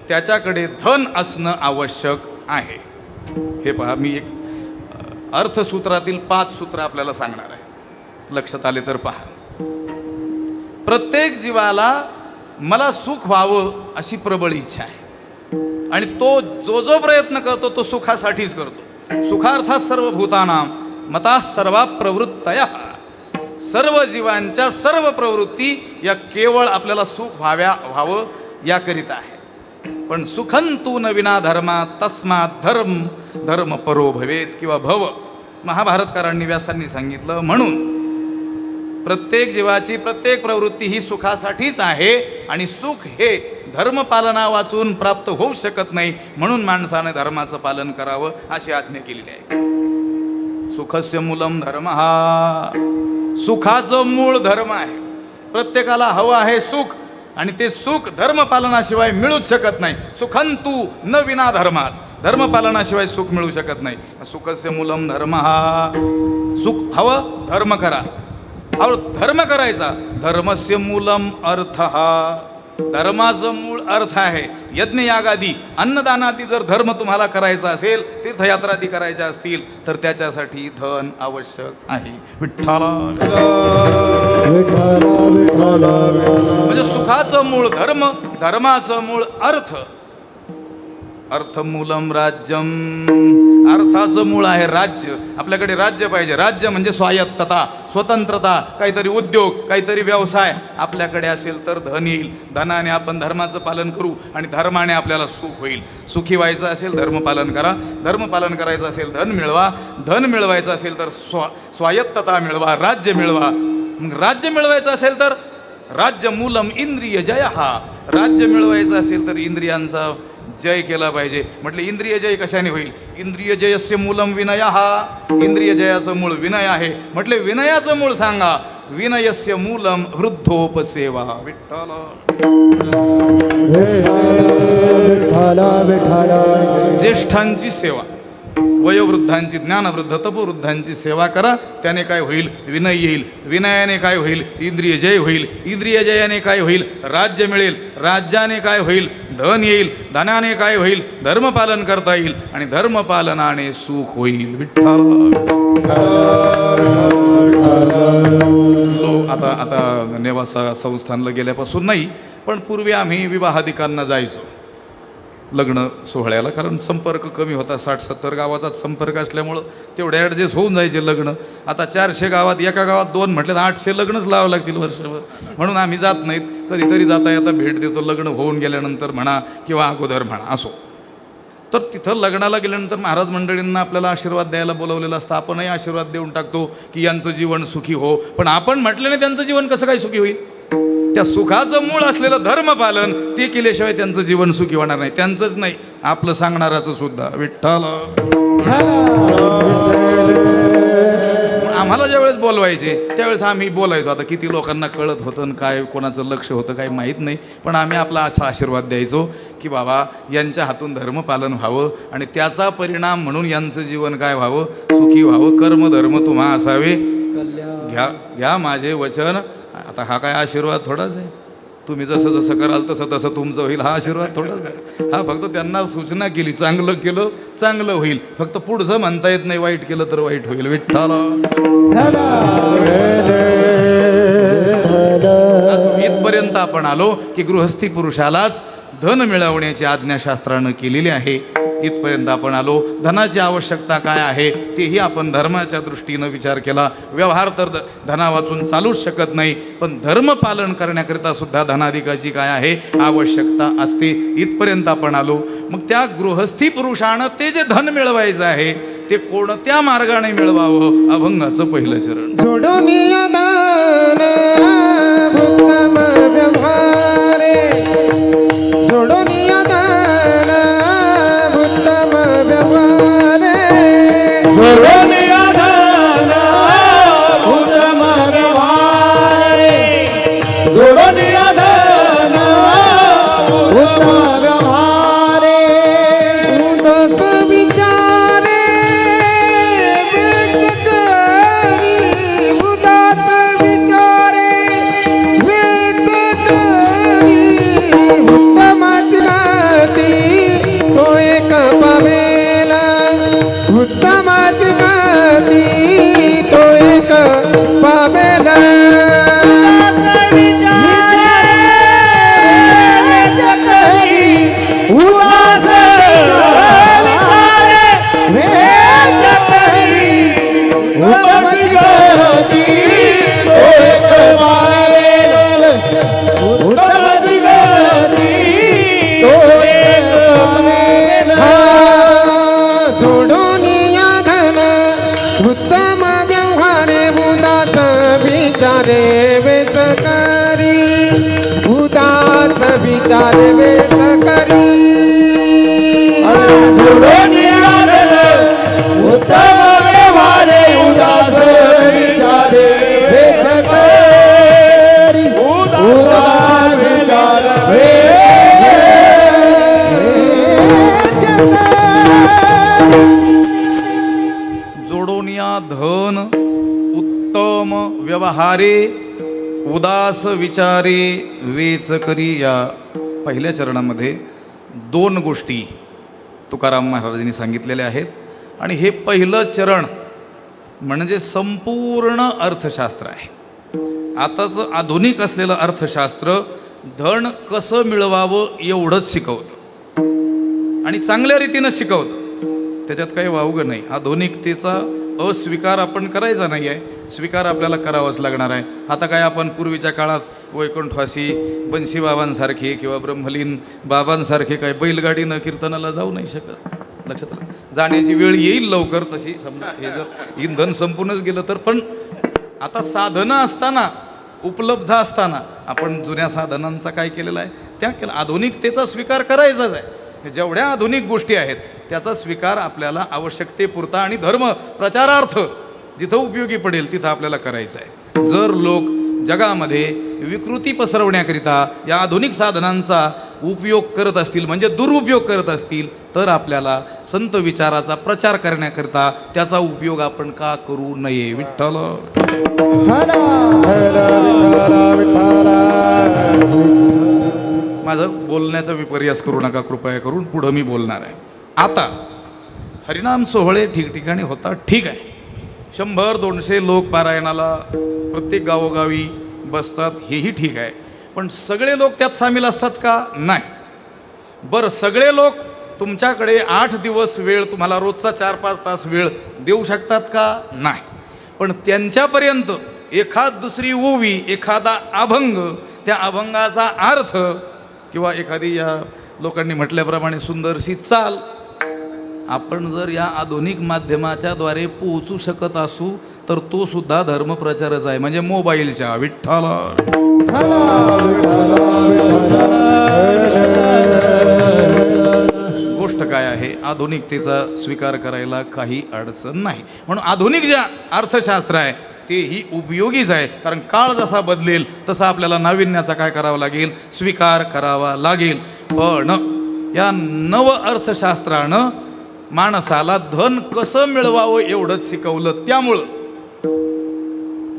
त्याच्याकडे धन असणं आवश्यक आहे. हे पहा, मी एक अर्थसूत्रातील 5 सूत्र आपल्याला सांगणार आहे. लक्षात आले तर पहा. प्रत्येक जीवाला मला सुख व्हावं अशी प्रबळ इच्छा आहे आणि तो जो प्रयत्न करतो तो सुखासाठीच करतो. सुखार्थात सर्व भूतानां मता सर्वा प्रवृत्तयः. सर्व जीवांच्या सर्व प्रवृत्ती या केवळ आपल्याला सुख व्हावं याकरिता आहे. पण सुखंतु न विना धर्मा तस्मात् धर्म परो भवेत किंवा भव. महाभारतकारांनी, व्यासांनी सांगितलं. म्हणून प्रत्येक जीवाची प्रत्येक प्रवृत्ती ही सुखासाठीच आहे आणि सुख हे धर्मपालना वाचून प्राप्त होऊ शकत नाही. म्हणून माणसाने धर्माचं पालन करावं अशी आज्ञा केलेली आहे. सुखस्य मूलम धर्म. हा सुखाचं मूळ धर्म आहे. प्रत्येकाला हवं आहे सुख आणि ते सुख धर्मपालनाशिवाय मिळूच शकत नाही. सुखंतु न विना धर्मात. धर्मपालनाशिवाय सुख मिळू शकत नाही. सुखस्य मूलम धर्म. हा सुख हवं, धर्म करा. धर्म करायचा. धर्मस्य मूलम अर्थ. हा धर्माचं मूळ अर्थ आहे. यज्ञ यागादी अन्नदानादी जर धर्म तुम्हाला करायचा असेल, तीर्थयात्रादी करायच्या असतील तर त्याच्यासाठी धन आवश्यक आहे. विठ्ठला. म्हणजे सुखाचं मूळ धर्म, धर्माचं मूळ अर्थ. अर्थमूलम राज्यम. अर्थाचं मूळ आहे राज्य. आपल्याकडे राज्य पाहिजे. राज्य म्हणजे स्वायत्तता, स्वतंत्रता, काहीतरी उद्योग, काहीतरी व्यवसाय आपल्याकडे असेल तर धन येईल. धनाने आपण धर्माचं पालन करू आणि धर्माने आपल्याला सुख होईल. सुखी व्हायचं असेल धर्मपालन करा. धर्मपालन करायचं असेल धन मिळवा. धन मिळवायचं असेल तर स्वायत्तता मिळवा, राज्य मिळवा. मग राज्य मिळवायचं असेल तर राज्य मूलम इंद्रिय जय. हा राज्य मिळवायचं असेल तर इंद्रियांचा जय केला पाहिजे. म्हटलं इंद्रिय जय कशाने होईल? इंद्रिय जयस्य मूलम विनय. हा इंद्रिय जयाचं मूळ विनय आहे. म्हटले विनयाचं मूळ सांगा. विनयस्य मूलम वृद्धोपसेवा. विठ्ठला. ज्येष्ठांची सेवा. वयोवृद्धांची, ज्ञानवृद्ध तपवृद्धांची सेवा करा. त्याने काय होईल? विनय येईल. विनयाने काय होईल? इंद्रिय जय होईल. इंद्रिय जयाने काय होईल? राज्य मिळेल. राज्याने काय होईल? धन येईल. धनाने काय होईल? धर्मपालन करता येईल. आणि धर्मपालनाने सुख होईल. विठ्ठल. आता नेवासा संस्थानला गेल्यापासून नाही, पण पूर्वी आम्ही विवाहाधिकांना जायचो लग्न सोहळ्याला, कारण संपर्क कमी होता. 60-70 गावाचाच संपर्क असल्यामुळं तेवढे ॲडजस्ट होऊन जायचे लग्न. आता 400 गावात, एका गावात 2 म्हटले तर 800 लग्नच लावावं लागतील वर्षभर. म्हणून आम्ही जात नाहीत. कधीतरी जाता येता भेट देतो, लग्न होऊन गेल्यानंतर म्हणा किंवा अगोदर म्हणा असो. तर तिथं लग्नाला गेल्यानंतर महाराज मंडळींना आपल्याला आशीर्वाद द्यायला बोलवलेलं असतं. आपणही आशीर्वाद देऊन टाकतो की यांचं जीवन सुखी हो. पण आपण म्हटल्याने त्यांचं जीवन कसं काय सुखी होईल? त्या सुखाचं मूळ असलेलं धर्मपालन ते केल्याशिवाय त्यांचं जीवन सुखी होणार नाही. त्यांचंच नाही, आपलं सांगणाराचं सुद्धा. विठ्ठल. आम्हाला ज्यावेळेस बोलवायचे त्यावेळेस आम्ही बोलायचो. आता किती लोकांना कळत होतं काय, कोणाचं लक्ष होतं काही माहीत नाही, पण आम्ही आपला असा आशीर्वाद द्यायचो की बाबा यांच्या हातून धर्मपालन व्हावं आणि त्याचा परिणाम म्हणून यांचं जीवन काय व्हावं? सुखी व्हावं. कर्मधर्म तुम्हा असावे. घ्या घ्या माझे वचन. आता हा काय आशीर्वाद थोडाच आहे? तुम्ही जसं जसं कराल तसं तसं तुमचं होईल, हा आशीर्वाद थोडाच आहे. हा फक्त त्यांना सूचना केली, चांगलं केलं चांगलं होईल. फक्त पुढचं म्हणता येत नाही, वाईट केलं तर वाईट होईल. विठ्ठल. इथपर्यंत आपण आलो की गृहस्थी पुरुषालाच धन मिळवण्याची आज्ञा शास्त्रानं केलेली आहे. इथपर्यंत आपण आलो. धनाची आवश्यकता काय आहे तेही आपण धर्माच्या दृष्टीनं विचार केला. व्यवहार तर धना वाचून चालूच शकत नाही, पण धर्मपालन करण्याकरिता सुद्धा धनाधिकाची काय आहे? आवश्यकता असते. इथपर्यंत आपण आलो. मग त्या गृहस्थी पुरुषानं ते जे धन मिळवायचं आहे ते कोणत्या मार्गाने मिळवावं? अभंगाचं पहिलं चरण. सोडून दान उत्तम व्यवहारे, सोडून दान उत्तम व्यवहारे, सोडून दान उत्तम व्यवहारे, सोडून दान उत्तम व्यवहारे, उदास विचारे वेच करी, उदास विचारे वेच करी, उत्तमाची गती तो एक पावेला, उत्तमाची गती तो एक पावेला. उत्तम व्यवहारे उदास विचारे वेच करी, उदास विचारे वेच करी, उत्तम व्यवहारे उदास विचारे वेच करी, उदास विचारे धन उत्तम व्यवहारे उदास विचारे वेच करी. या पहिल्या चरणामध्ये 2 गोष्टी तुकाराम महाराजांनी सांगितलेल्या आहेत. आणि हे पहिलं चरण म्हणजे संपूर्ण अर्थशास्त्र आहे. आताचं आधुनिक असलेलं अर्थशास्त्र धन कसं मिळवावं एवढंच शिकवतं आणि चांगल्या रीतीनं शिकवतं. त्याच्यात काही वावगं नाही. आधुनिकतेचा अस्वीकार आपण करायचा नाही आहे, स्वीकार आपल्याला करावाच लागणार आहे. आता काय आपण पूर्वीच्या काळात वैकुंठवासी बंशी बाबांसारखे किंवा ब्रह्मलीन बाबांसारखे काय बैलगाडीनं कीर्तनाला जाऊ नाही शकत. लक्षात आलं? जाण्याची वेळ येईल लवकर तशी, समजा हे जर इंधन संपूनच गेलं तर. पण आता साधनं असताना, उपलब्ध असताना आपण जुन्या साधनांचा काय केलेला आहे? त्या केला. आधुनिकतेचा स्वीकार करायचाच आहे. जेवढ्या आधुनिक गोष्टी आहेत त्याचा स्वीकार आपल्याला आवश्यकतेपुरता आणि धर्म प्रचारार्थ जिथं उपयोगी पडेल तिथं आपल्याला करायचं आहे. जर लोक जगामध्ये विकृती पसरवण्याकरिता या आधुनिक साधनांचा उपयोग करत असतील म्हणजे दुरुपयोग करत असतील तर आपल्याला संत विचाराचा प्रचार करण्याकरिता त्याचा उपयोग आपण का करू नये. विठ्ठल माझं बोलण्याचा विपर्यास करू नका कृपया करून. पुढं मी बोलणार आहे. आता हरिनाम सोहळे ठिकठिकाणी होतात, ठीक आहे. 100-200 लोक पारायणाला प्रत्येक गावोगावी बसतात, हेही ठीक आहे. पण सगळे लोक त्यात सामील असतात का? नाही. बरं, सगळे लोक तुमच्याकडे 8 दिवस वेळ, तुम्हाला रोजचा 4-5 तास वेळ देऊ शकतात का? नाही. पण त्यांच्यापर्यंत एखाद दुसरी ओवी, एखादा अभंग, त्या अभंगाचा अर्थ किंवा एखादी या लोकांनी म्हटल्याप्रमाणे सुंदरशी चाल आपण जर या आधुनिक माध्यमाच्या द्वारे पोहोचू शकत असू तर तो सुद्धा धर्मप्रचारच आहे. म्हणजे मोबाईलच्या विठ्ठला गोष्ट काय आहे, आधुनिकतेचा स्वीकार करायला काही अडचण नाही. म्हणून आधुनिक ज्या अर्थशास्त्र आहे तेही उपयोगीच आहे. कारण काळ जसा बदलेल तसा आपल्याला नाविन्याचा काय करावा लागेल, स्वीकार करावा लागेल. पण या नव अर्थशास्त्रानं माणसाला धन कसं मिळवावं एवढंच शिकवलं. त्यामुळं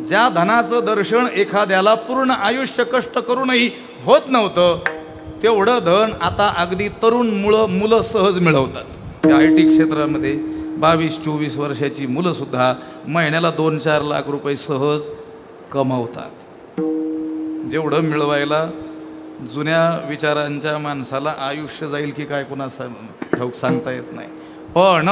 ज्या धनाचं दर्शन एखाद्याला पूर्ण आयुष्य कष्ट करूनही होत नव्हतं तेवढं धन आता अगदी तरुण मुलं सहज मिळवतात. त्या IT क्षेत्रामध्ये 22-24 वर्षाची मुलंसुद्धा महिन्याला 2-4 लाख रुपये सहज कमावतात. जेवढं मिळवायला जुन्या विचारांच्या माणसाला आयुष्य जाईल की काय कुणा ठाऊक सांगता येत नाही. पण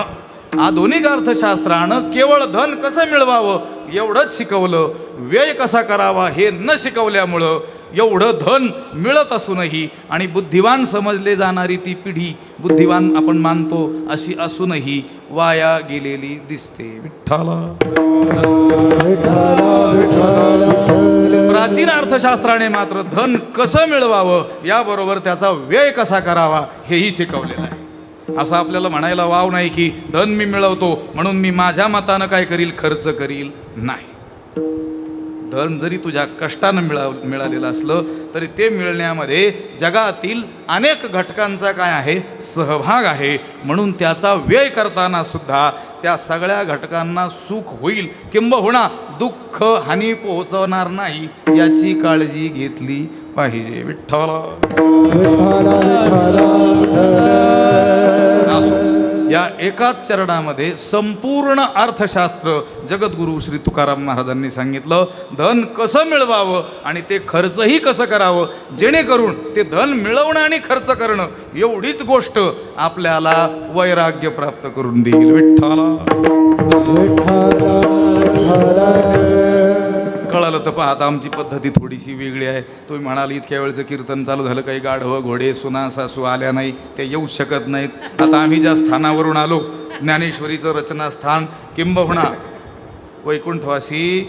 आधुनिक अर्थशास्त्रानं केवळ धन कसं मिळवावं एवढंच शिकवलं. व्यय कसा करावा हे न शिकवल्यामुळं एवढं धन मिळत असूनही आणि बुद्धिवान समजले जाणारी ती पिढी बुद्धिवान आपण मानतो अशी असूनही वाया गेलेली दिसते. विठ्ठला प्राचीन अर्थशास्त्राने मात्र धन कसं मिळवावं याबरोबर त्याचा व्यय कसा करावा हेही शिकवलेलं आहे. असं आपल्याला म्हणायला वाव नाही की धन मी मिळवतो म्हणून मी माझ्या मतानं काय करील, खर्च करील. नाही. धन जरी तुझ्या कष्टानं मिळालेलं असलं तरी ते मिळण्यामध्ये जगातील अनेक घटकांचा काय आहे, सहभाग आहे. म्हणून त्याचा व्यय करताना सुद्धा त्या सगळ्या घटकांना सुख होईल किंबहुना दुःख हानी पोहोचवणार नाही याची काळजी घेतली पाहिजे. विठ्ठला या एकाच चरणामध्ये संपूर्ण अर्थशास्त्र जगद्गुरु श्री तुकाराम महाराजांनी सांगितलं. धन कसं मिळवावं आणि ते खर्चही कसं करावं जेणेकरून ते धन मिळवणं आणि खर्च करणं एवढीच गोष्ट आपल्याला वैराग्य प्राप्त करून देईल. विठ्ठला कळालं तर पाहता आमची पद्धती थोडीशी वेगळी आहे. तुम्ही म्हणाल इतक्या वेळचं कीर्तन चालू झालं, काही गाढवं घोडे सुना सासू आल्या नाही, ते येऊ शकत नाहीत. आता आम्ही ज्या स्थानावरून आलो ज्ञानेश्वरीचं रचनास्थान किंबहुना वैकुंठवासी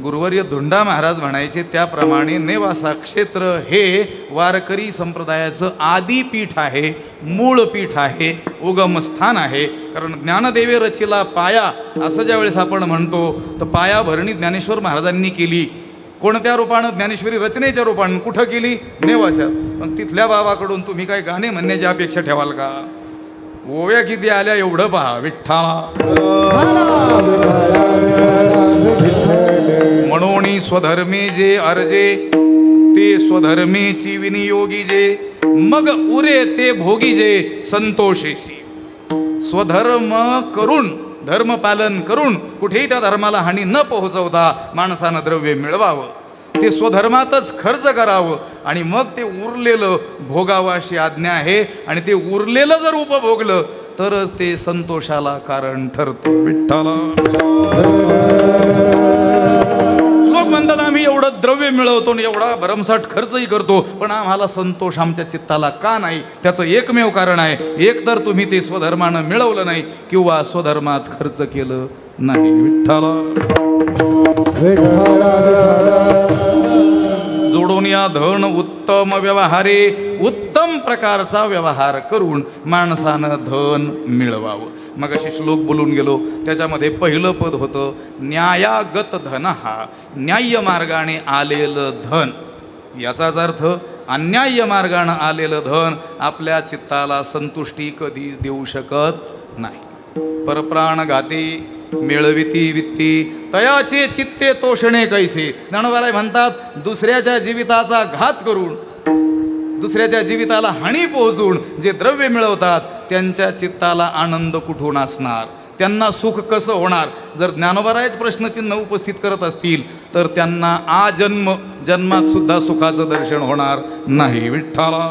गुरुवर्य धुंडा महाराज म्हणायचे त्याप्रमाणे नेवासा क्षेत्र हे वारकरी संप्रदायाचं आदिपीठ आहे, मूळ पीठ आहे, उगमस्थान आहे. कारण ज्ञानदेवे रचिला पाया असं ज्यावेळेस आपण म्हणतो तर पाया भरणी ज्ञानेश्वर महाराजांनी केली. कोणत्या रूपानं? ज्ञानेश्वरी रचनेच्या रूपानं. कुठं केली? नेवाशात. मग तिथल्या बाबाकडून तुम्ही काय गाणे म्हणण्याची अपेक्षा ठेवाल का? ओव्या किती आल्या एवढं पहा. विठ्ठला म्हणून स्वधर्मे जे अर्जे ते स्वधर्मेची विनियोगी जे, मग उरे ते भोगी जे संतोषेसी. स्वधर्म करून, धर्मपालन करून कुठेही त्या धर्माला हानी न पोहोचवता माणसानं द्रव्य मिळवावं, ते स्वधर्मातच खर्च करावं आणि मग ते उरलेलं भोगावं अशी आज्ञा आहे. आणि ते उरलेलं जर उपभोगलं तरच ते संतोषाला कारण ठरतं. विठ्ठला लोक म्हणतात आम्ही एवढं द्रव्य मिळवतो आणि एवढा भरमसाठ खर्चही करतो पण आम्हाला संतोष आमच्या चित्ताला का नाही? त्याचं एकमेव कारण आहे, एक तर तुम्ही ते स्वधर्मानं मिळवलं नाही किंवा स्वधर्मात खर्च केलं नाही. विठ्ठला जोडून या धन उत्तम व्यवहारे, उत्तम उत्तम प्रकारचा व्यवहार करून माणसानं धन मिळवावं. मग अशी श्लोक बोलून गेलो. त्याच्यामध्ये पहिलं पद होतं न्यायागत धन, हा न्याय्य मार्गाने आलेलं धन. याचाच अर्थ अन्याय्य मार्गाने आलेलं धन आपल्या चित्ताला संतुष्टी कधीच देऊ शकत नाही. परप्राणघाती मिळविती वित्ती तयाचे चित्ते तोषणे कैसे. ज्ञानोबाराय म्हणतात, दुसऱ्याच्या जीविताचा घात करून, दुसऱ्याच्या जीविताला हानी पोहोचून जे द्रव्य मिळवतात त्यांच्या चित्ताला आनंद कुठून असणार, त्यांना सुख कसं होणार. जर ज्ञानोबारायच प्रश्नचिन्ह उपस्थित करत असतील तर त्यांना जन्मात सुद्धा सुखाचं दर्शन होणार नाही. विठ्ठला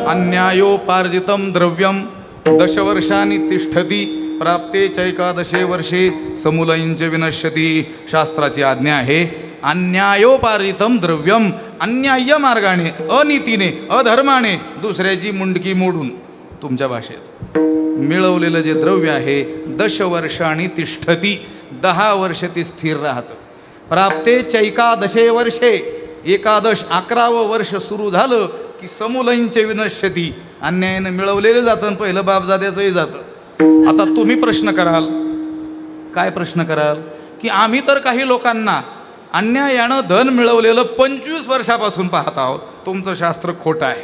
अन्यायोपार्जितं द्रव्यम दशवर्षांनी तिष्ठती प्राप्ते चैकादशे वर्षे समूलंच विनश्यती. शास्त्राची आज्ञा आहे, अन्यायोपार्जितं द्रव्यम, अन्याय्य मार्गाने, अनीतीने, अधर्माने दुसऱ्याची मुंडकी मोडून, तुमच्या भाषेत मिळवलेलं जे द्रव्य आहे, दशवर्षांनी तिष्ठती, 10 वर्ष ते स्थिर राहतं. प्राप्ते चैकादशे वर्षे, एकादश 11वं वर्ष सुरू झालं की समूलंच विनश्यती, अन्यायानं मिळवलेलं जातं आणि पहिलं बापजाद्याचंही जातं. आता तुम्ही प्रश्न कराल, काय प्रश्न कराल, की आम्ही तर काही लोकांना अन्यायानं धन मिळवलेलं 25 वर्षापासून पाहत आहोत. तुमचं शास्त्र खोटं आहे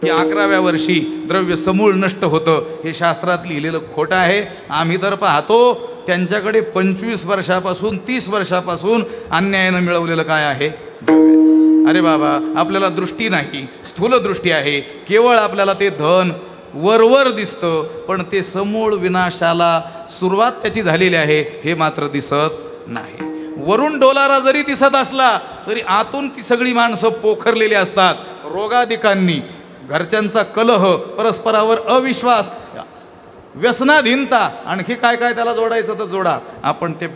की 11व्या वर्षी द्रव्य समूळ नष्ट होतं, हे शास्त्रात लिहिलेलं खोटं आहे. आम्ही तर पाहतो त्यांच्याकडे 25 वर्षापासून 30 वर्षापासून अन्यायानं मिळवलेलं काय आहे, द्रव्य. अरे बाबा, आपल्याला दृष्टी नाही, स्थूल दृष्टी आहे. केवळ आपल्याला ते धन वरवर दिसतं, पण ते समूळ विनाशाला सुरुवात त्याची झालेली आहे हे मात्र दिसत नाही. वरून डोलारा जरी दिसत असला तरी आतून ती सगळी माणसं पोखरलेली असतात रोगाधिकांनी. घरच्यांचा कलह, परस्परावर अविश्वास, व्यसनाधीनता, आणखी काय काय त्याला जोडायचं तर जोडा. आपण ते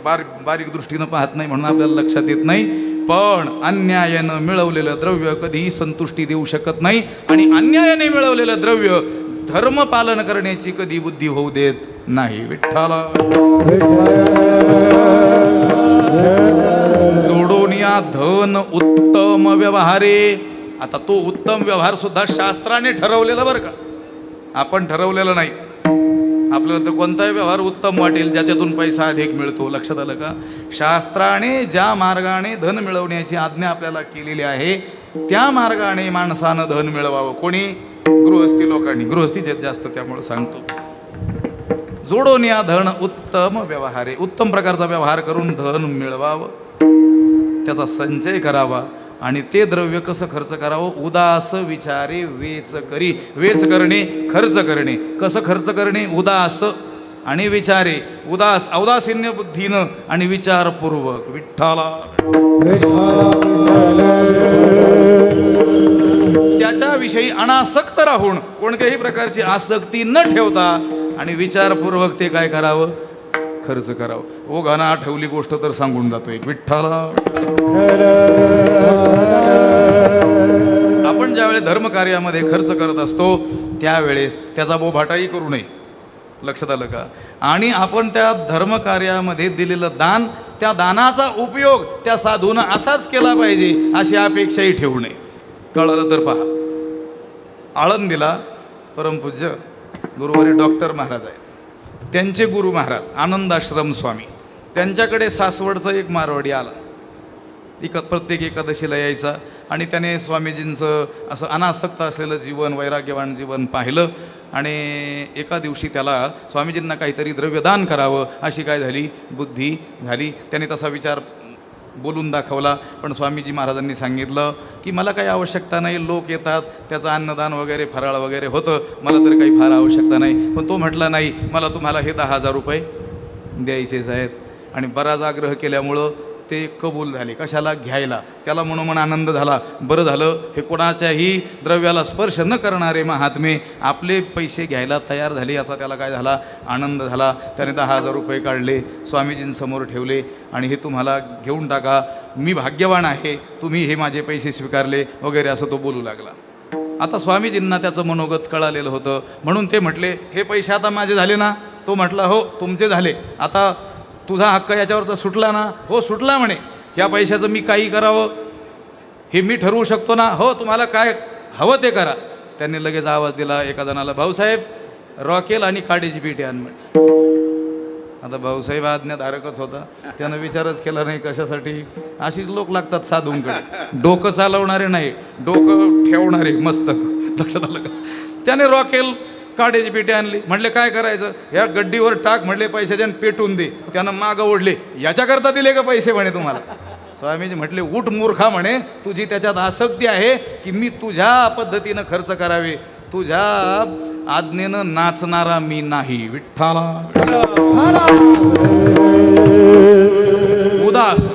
बारीक दृष्टीनं पाहत नाही म्हणून आपल्याला लक्षात येत नाही. पण अन्यायानं मिळवलेलं द्रव्य कधीही संतुष्टी देऊ शकत नाही आणि अन्यायाने मिळवलेलं द्रव्य धर्म पालन करण्याची कधी बुद्धी होऊ देत नाही. विठ्ठला जोडून या धन उत्तम व्यवहारे. आता तो उत्तम व्यवहार सुद्धा शास्त्राने ठरवलेला बरं का, आपण ठरवलेलं नाही. आपल्याला तर कोणताही व्यवहार उत्तम वाटेल ज्याच्यातून पैसा अधिक मिळतो. लक्षात आलं का? शास्त्राने ज्या मार्गाने धन मिळवण्याची आज्ञा आपल्याला केलेली आहे त्या मार्गाने माणसानं धन मिळवावं. कोणी? गृहस्थी लोकांनी. गृहस्थीचे जास्त त्यामुळे सांगतो. जोडून या धन उत्तम व्यवहारे, उत्तम प्रकारचा व्यवहार करून धन मिळवावं, त्याचा संचय करावा आणि ते द्रव्य कसं खर्च करावं, उदास विचारे वेच करी. वेच करणे, खर्च करणे. कसं खर्च करणे? उदास आणि विचारे. उदास, औदासीन्य बुद्धीनं आणि विचारपूर्वक. विठ्ठला त्याच्याविषयी अनासक्त राहून, कोणत्याही प्रकारची आसक्ती न ठेवता आणि विचारपूर्वक ते काय करावं, खर्च करावं. ओघानं आठवली गोष्ट तर सांगून जातो एक. विठ्ठला आपण ज्यावेळेस धर्मकार्यामध्ये खर्च करत असतो त्यावेळेस त्याचा बोभाटाही करू नये. लक्षात आलं का? आणि आपण त्या धर्मकार्यामध्ये दिलेलं दान, त्या दानाचा उपयोग त्या साधूनं असाच केला पाहिजे अशी अपेक्षाही ठेवू नये. कळलं तर पहा, आळंदीला परमपूज्य गुरुवारी डॉक्टर महाराज आहेत. त्यांचे गुरु महाराज आनंदाश्रम स्वामी, त्यांच्याकडे सासवडचा एक मारवाडी आला. प्रत्येक एकादशीला यायचा आणि त्याने स्वामीजींचं असं अनासक्त असलेलं जीवन, वैराग्यवान जीवन पाहिलं आणि एका दिवशी त्याला स्वामीजींना काहीतरी द्रव्यदान करावं अशी काय झाली, बुद्धी झाली. त्याने तसा विचार बोलून दाखवला. पण स्वामीजी महाराजांनी सांगितलं की मला काही आवश्यकता नाही, लोक येतात, त्याचं अन्नदान वगैरे फराळ वगैरे होतं, मला तर काही फार आवश्यकता नाही. पण तो म्हटला नाही, मला तुम्हाला हे 10,000 रुपये द्यायचेच आहेत. आणि बराच आग्रह केल्यामुळं ते कबूल झाले. कशाला? घ्यायला. त्याला म्हणून आनंद झाला. बरं झालं, हे कोणाच्याही द्रव्याला स्पर्श न करणारे महात्मे आपले पैसे घ्यायला तयार झाले याचा त्याला काय झाला, आनंद झाला. त्याने 10,000 रुपये काढले, स्वामीजींसमोर ठेवले आणि हे तुम्हाला घेऊन टाका, मी भाग्यवान आहे, तुम्ही हे माझे पैसे स्वीकारले वगैरे असं तो बोलू लागला. आता स्वामीजींना त्याचं मनोगत कळालेलं होतं म्हणून ते म्हटले, हे पैसे आता माझे झाले ना? तो म्हटला, हो तुमचे झाले, आता तुझा हक्क याच्यावरचा सुटला ना? हो सुटला म्हणे. या पैशाचं मी काही करावं? हे मी ठरवू शकतो ना. हो, तुम्हाला काय हवं ते करा. त्यांनी लगेच आवाज दिला एका जणाला, भाऊसाहेब रॉकेल आणि काडीची पिठी आण म्हणे. आता भाऊसाहेब आज्ञाधारकच होता, त्यानं विचारच केला नाही कशासाठी. अशीच लोक लागतात साधूंकडे, डोकं चालवणारे नाही, डोकं ठेवणारे मस्त. लक्षात आलं का. त्याने रॉकेल काड्याची पेटी आणली. म्हणले काय करायचं, या गड्डीवर टाक म्हणले, पैशाच्या पेटून दे. त्यानं मागं ओढले, याच्याकरता दिले का पैसे म्हणे तुम्हाला. स्वामीजी म्हटले, उठ मूर्खा म्हणे, तुझी त्याच्यात आसक्ती आहे की मी तुझ्या पद्धतीनं खर्च करावे, तुझ्या आज्ञेनं नाचणारा मी नाही. विठ्ठला. उदास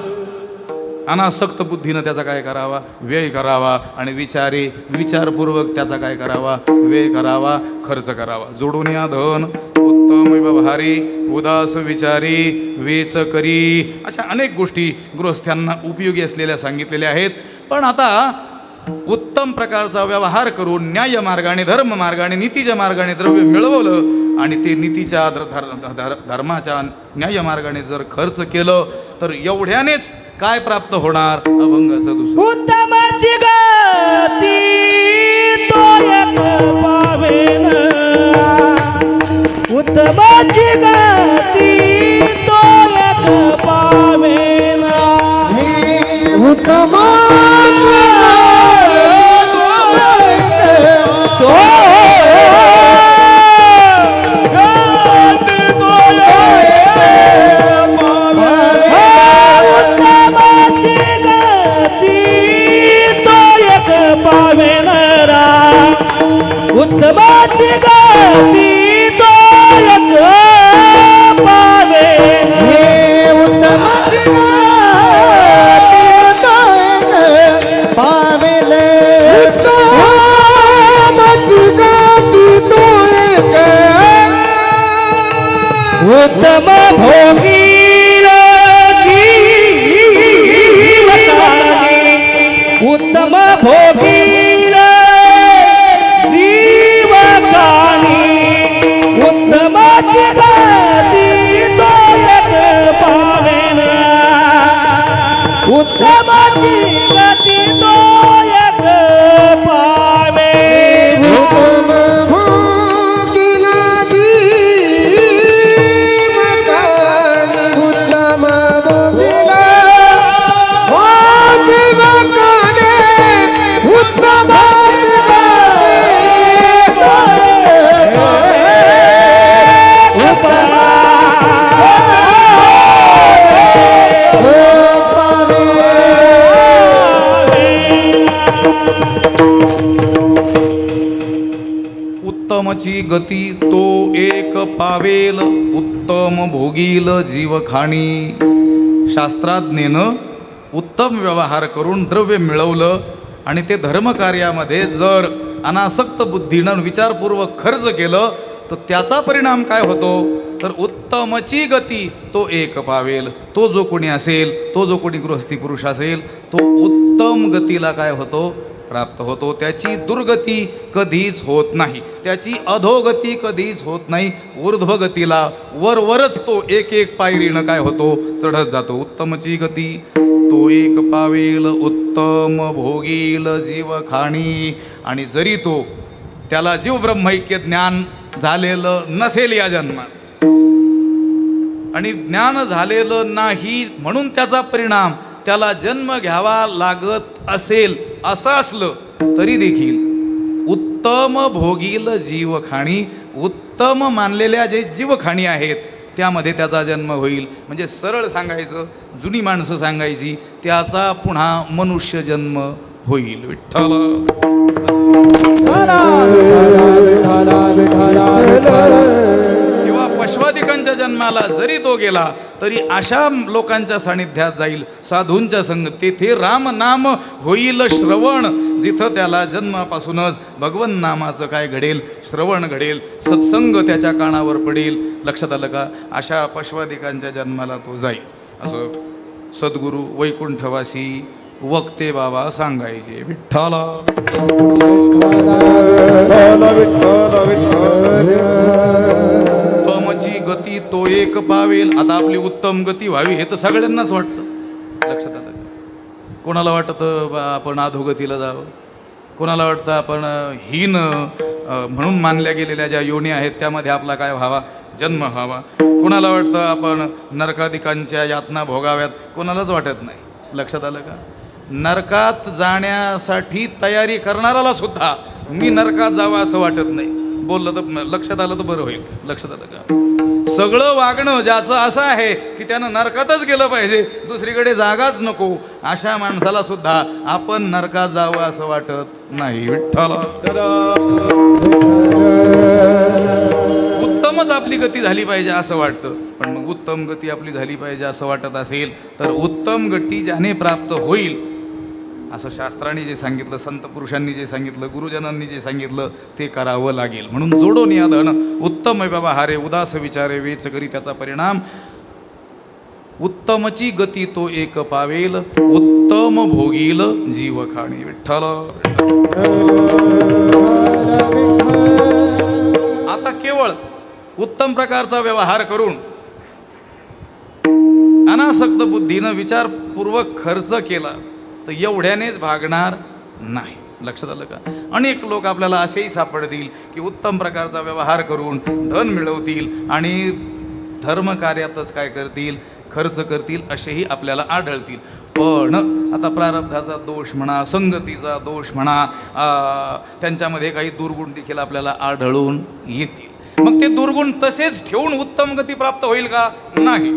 अनासक्त बुद्धीनं त्याचा काय करावा, व्यय करावा. आणि विचारपूर्वक त्याचा काय करावा, व्यय करावा, खर्च करावा. जोडून या धन उत्तम व्यवहारी, उदास विचारी, वेच करी, अशा अनेक गोष्टी गृहस्थ्यांना उपयोगी असलेल्या सांगितलेल्या आहेत. पण आता उत्तम प्रकारचा व्यवहार करून न्याय मार्गाने, धर्म मार्गाने, नीतीच्या मार्गाने द्रव्य मिळवलं आणि ते नीतीच्या धर्माच्या न्याय मार्गाने जर खर्च केलं तर एवढ्यानेच काय प्राप्त होणार. अभंगाचं दुसरं. उत्तमाची गती तो एक पावेन, उत्तमाची गती तो एक पावेन, उत्तम उत्तमाची गती तो एक पावेन, उत्तमाची पावेले, उत्तमाची गती तो एक, उत्तम भोगील जीवकानी, उत्तम भोगील जीवकानी, उत्तमाची गती तो एक पावेन, उत्तमाची गती तो एक पावेन. उत्तम भोगिला जीवकानी, उत्तम भोगिला जीवकानी, उत्तम उत्तमची गती तो एक पावेल, उत्तम भोगील जीवखाणी. शास्त्राज्ञेनं उत्तम व्यवहार करून द्रव्य मिळवलं आणि ते धर्मकार्यामध्ये जर अनासक्त बुद्धीनं विचारपूर्वक खर्च केलं तर त्याचा परिणाम काय होतो, तर उत्तमची गती तो एक पावेल. तो जो कोणी असेल, तो जो कोणी गृहस्थी पुरुष असेल, तो उत्तम गतीला काय होतो, प्राप्त होतो. त्याची दुर्गती कधीच होत नाही, त्याची अधोगती कधीच होत नाही. ऊर्ध्वगतीला वरवरच तो एक एक पायरीनं काय होतो, चढत जातो. उत्तमची गती तो एक पावेल, उत्तम भोगील जीवखाणी. आणि जरी तो त्याला जीव ब्रह्मैक्य ज्ञान झालेलं नसेल या जन्मात आणि ज्ञान झालेलं नाही म्हणून त्याचा परिणाम त्याला जन्म घ्यावा लागत असेल, असं असलं तरी देखील उत्तम भोगील जीवखाणी, उत्तम मानलेल्या जे जीवखाणी आहेत त्यामध्ये त्याचा जन्म होईल. म्हणजे सरळ सांगायचं, जुनी माणसं सांगायची, त्याचा पुन्हा मनुष्य जन्म होईल. विठ्ठल. किंवा पशवादिकांच्या जन्माला जरी तो गेला तरी अशा लोकांच्या सानिध्यात जाईल, साधूंच्या संग. तेथे राम नाम होईल श्रवण, जिथं त्याला जन्मापासूनच भगवन नामाचं काय घडेल, श्रवण घडेल, सत्संग त्याच्या कानावर पडेल. लक्षात आलं का. अशा पशवादिकांच्या जन्माला तो जाईल. असं सद्गुरू वैकुंठवासी वक्ते बाबा सांगायचे. विठ्ठला. उत्तमची गती तो एक पावेल. आता आपली उत्तम गती व्हावी हे तर सगळ्यांनाच वाटतं. लक्षात आलं. कोणाला वाटतं आपण अधोगतीला जावं, कोणाला वाटतं आपण हीन म्हणून मानल्या गेलेल्या ज्या योनी आहेत त्यामध्ये आपला काय व्हावा, जन्म व्हावा. कोणाला वाटतं आपण नरकादिकांच्या यातना भोगाव्यात, कोणालाच वाटत नाही. लक्षात आलं का? नरकात जाण्यासाठी तयारी करणाराला सुद्धा मी नरकात जावं असं वाटत नाही. बोललं तर लक्षात आलं तर बरं होईल. लक्षात आलं का? सगळं वागणं ज्याचं असं आहे की त्यानं नरकातच गेलं पाहिजे, दुसरीकडे जागाच नको, अशा माणसाला सुद्धा आपण नरकात जावं असं वाटत नाही. विठ्ठला उत्तमच आपली गती झाली पाहिजे असं वाटतं. पण मग उत्तम गती आपली झाली पाहिजे असं वाटत असेल तर उत्तम गती ज्याने प्राप्त होईल असं शास्त्राने जे सांगितलं, संत पुरुषांनी जे सांगितलं, गुरुजनांनी जे सांगितलं ते करावं लागेल. म्हणून जोडून या धन उत्तम व्यवहारे उदास विचारे वेच करी त्याचा परिणाम उत्तमची गती तो एक पावेल, उत्तम भोगील जीव खाणी. विठ्ठल आता केवळ उत्तम प्रकारचा व्यवहार करून अनासक्त बुद्धीनं विचारपूर्वक खर्च केला तर एवढ्यानेच भागणार नाही. लक्षात आलं का? अनेक लोक आपल्याला असेही सापडतील की उत्तम प्रकारचा व्यवहार करून धन मिळवतील आणि धर्मकार्यातच काय करतील, खर्च करतील, असेही आपल्याला आढळतील. पण आता प्रारब्धाचा दोष म्हणा, संगतीचा दोष म्हणा, त्यांच्यामध्ये काही दुर्गुण देखील आपल्याला आढळून येतील. मग ते दुर्गुण तसेच ठेवून उत्तम गती प्राप्त होईल का? नाही.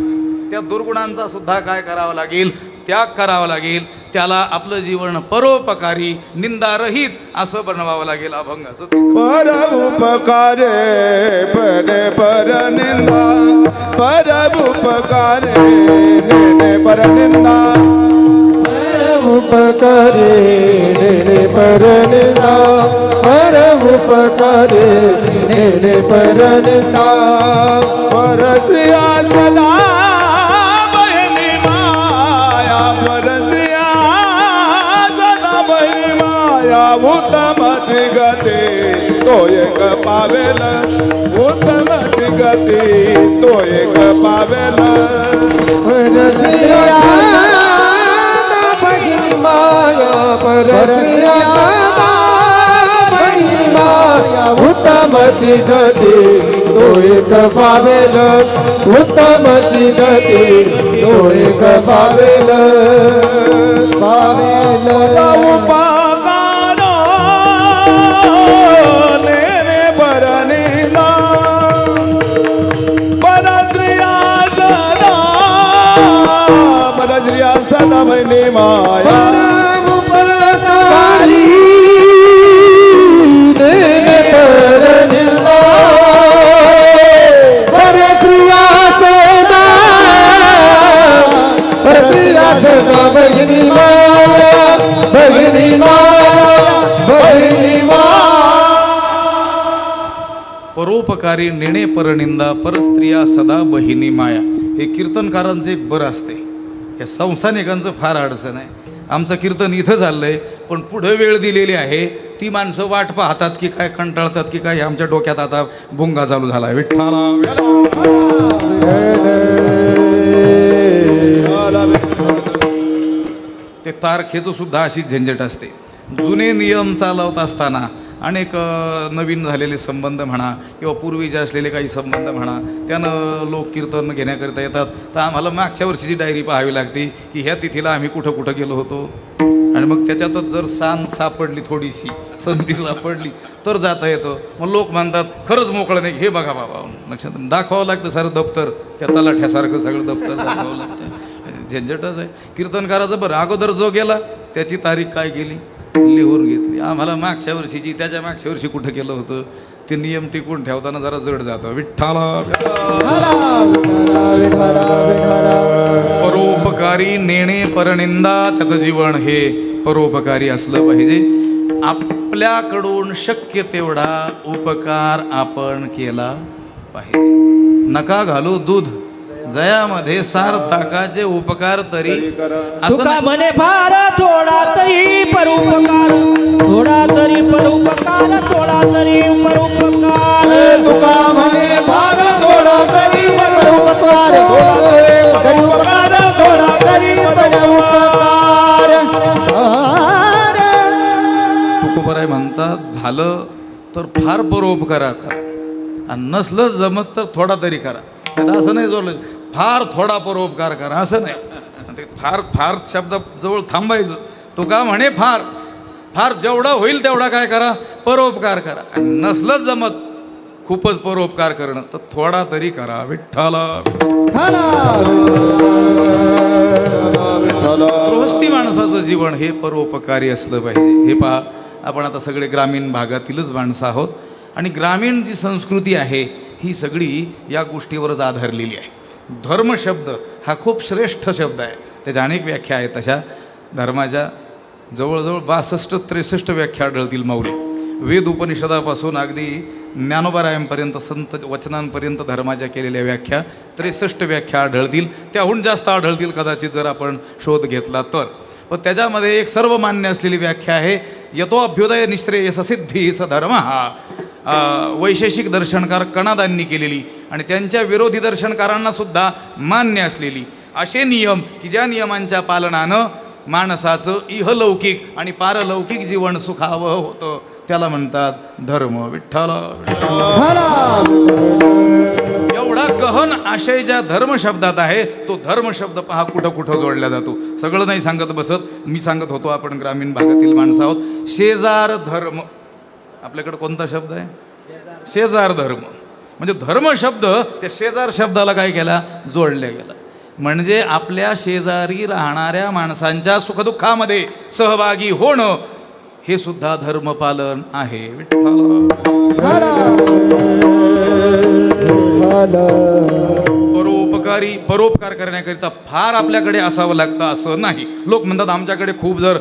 त्या दुर्गुणांचा सुद्धा काय करावं लागेल, त्याग करावा लागेल. त्याला आपलं जीवन परोपकारी निंदारहित असं बनवावं लागेल. अभंगाचं पर उपकारे परे पर निंदा, पर उपकारे नेने पर निंदा, पर उपकारे नेने पर निंदा, पर उपकारे नेने पर निंदा. परसिया सदा बहिणी माया, परसिया सदा बहिणी माया. उत्तमती गती तो एक पावेल, उत्तमती गती तो एक पावेल. परसिया सदा बहिणी माया, परसिया उत्तमची गती तो एक पावेल, उत्तमची गती तो एक पावेल. पावेल उपकार नेने पर निंदा, परश्रिया सदा, परश्रिया सदा महिनी माया. बहिणी माया, बहिणी माया, बहिणी माया. परोपकारी नेणे परनिंदा, परस्त्रिया सदा बहिणी माया. हे कीर्तनकारांचं एक बरं असते. या संस्थानिकांचं फार अडचण आहे. आमचं कीर्तन इथं चाललंय पण पुढं वेळ दिलेली आहे. ती माणसं वाट पाहतात की काय, कंटाळतात की काय, आमच्या डोक्यात आता भुंगा चालू झाला. विठ्ठला ते तारखेचं सुद्धा अशीच झंझट असते. जुने नियम चालवत असताना अनेक नवीन झालेले संबंध म्हणा किंवा पूर्वीचे असलेले काही संबंध म्हणा, त्यानं लोक कीर्तन घेण्याकरिता येतात. तर आम्हाला मागच्या वर्षीची डायरी पाहावी लागते की ह्या तिथीला आम्ही कुठं कुठं गेलो होतो. आणि मग त्याच्यातच जर सांत सापडली, थोडीशी संधी सापडली तर जाता येतं. मग लोक म्हणतात खरंच मोकळं नाही. हे बघा बाबा, लक्षात दाखवावं लागतं सारं दप्तर, त्या तलाठ्यासारखं सगळं दप्तर दाखवावं लागतं. झंझटच आहे कीर्तनकाराचं. बरं, अगोदर जो गेला त्याची तारीख काय केली, लिहून घेतली. आम्हाला मागच्या वर्षीची, त्याच्या मागच्या वर्षी कुठं केलं होतं ते नियम टिकून ठेवताना जरा जड जातं. विठ्ठला परोपकारी नेणे परनिंदा. त्याचं जीवन हे परोपकारी असलं पाहिजे. आपल्याकडून शक्य तेवढा उपकार आपण केला पाहिजे. नका घालू दूध जयामध्ये सार ताकाचे उपकार तरी तुका म्हणे फार थोडा तरी परोपकार, थोडा तरी परोपकार, थोडा तरी परोपकार. तुका म्हणे फार थोडा तरी परोपकार, थोडा तरी परोपकार, थोडा तरी परोपकार. झालं तर फार परोपकार करा आणि नसलं जमत तर थोडा तरी करा. आता असं नाही जोडलं फार थोडा परोपकार करा असं नाही. ते फार फार शब्द जवळ थांबायचं. तो का म्हणे फार फार जेवढा होईल तेवढा काय करा परोपकार करा. आणि नसलंच जमत खूपच परोपकार करणं तर थोडा तरी करा. विठ्ठला गृहस्थी माणसाचं जीवन हे परोपकारी असलं पाहिजे. हे पहा, आपण आता सगळे ग्रामीण भागातीलच माणसं आहोत आणि ग्रामीण जी संस्कृती आहे ही सगळी या गोष्टीवरच आधारलेली आहे. धर्म शब्द हा खूप श्रेष्ठ शब्द आहे. त्याच्या अनेक व्याख्या आहेत. तशा धर्माच्या जवळजवळ 62-63 व्याख्या आढळतील माऊली. वेद उपनिषदापासून अगदी ज्ञानोबारायांपर्यंत संत वचनांपर्यंत धर्माच्या केलेल्या व्याख्या 63 व्याख्या आढळतील. त्याहून जास्त आढळतील कदाचित जर आपण शोध घेतला तर. पण त्याच्यामध्ये एक सर्वमान्य असलेली व्याख्या आहे, यतो अभ्युदय निश्रेयस सिद्धी स धर्म. हा वैशेषिक दर्शनकार कणादांनी केलेली आणि त्यांच्या विरोधी दर्शनकारांना सुद्धा मान्य असलेली असे नियम की ज्या नियमांच्या पालनानं माणसाचं इहलौकिक आणि पारलौकिक जीवन सुखावं होतं त्याला म्हणतात धर्म. विठ्ठल एवढा गहन आशय ज्या धर्म शब्दात आहे तो धर्म शब्द पहा कुठं कुठं जोडला जातो. सगळं नाही सांगत बसत. मी सांगत होतो आपण ग्रामीण भागातील माणसं आहोत. शेजार धर्म आपल्याकडे कोणता शब्द आहे? शेजार धर्म. म्हणजे धर्म शब्द त्या शेजार शब्दाला काय केला जोडल्या गेला. म्हणजे आपल्या शेजारी राहणाऱ्या माणसांच्या सुखदुःखामध्ये सहभागी होणं हे सुद्धा धर्मपालन आहे. परोपकार करण्याकरिता फार आपल्याकडे असावं लागतं असं नाही. लोक म्हणतात आमच्याकडे खूप जर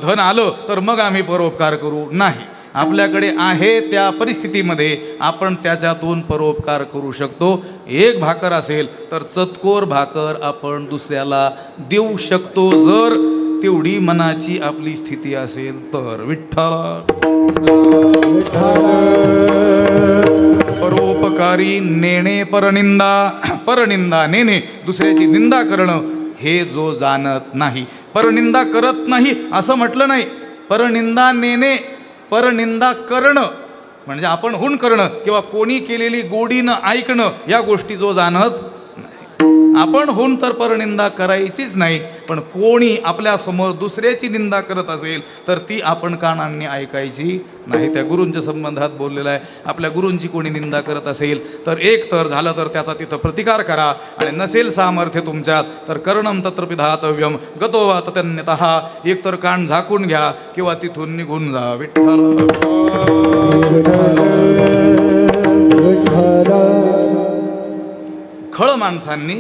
धन आलं तर मग आम्ही परोपकार करू. नाही, आपल्याकडे आहे त्या परिस्थितीमध्ये आपण त्याच्यातून परोपकार करू शकतो. एक भाकर असेल तर चतकोर भाकर आपण दुसऱ्याला देऊ शकतो जर तेवढी मनाची आपली स्थिती असेल तर. विठ्ठल परोपकारी नेणे परनिंदा. परनिंदा नेणे दुसऱ्याची निंदा करणं हे जो जाणत नाही, परनिंदा करत नाही असं म्हटलं नाही. परनिंदा नेणे, परनिंदा करणं म्हणजे आपण हुन करणं किंवा कोणी केलेली गोडीनं ऐकणं या गोष्टी जो जाणत नाही. आपण होऊन तर परनिंदा करायचीच नाही, पण कोणी आपल्यासमोर दुसऱ्याची निंदा करत असेल तर ती आपण कानांनी ऐकायची नाही. त्या गुरूंच्या संबंधात बोललेलं आहे. आपल्या गुरूंची कोणी निंदा करत असेल तर एक तर झालं तर त्याचा तिथं प्रतिकार करा आणि नसेल सामर्थ्य तुमच्यात तर करणं तत्र पिधातव्यम गतो वा तन्यतः. एक तर कान झाकून घ्या किंवा तिथून निघून जा. विठ्ठल खळ माणसांनी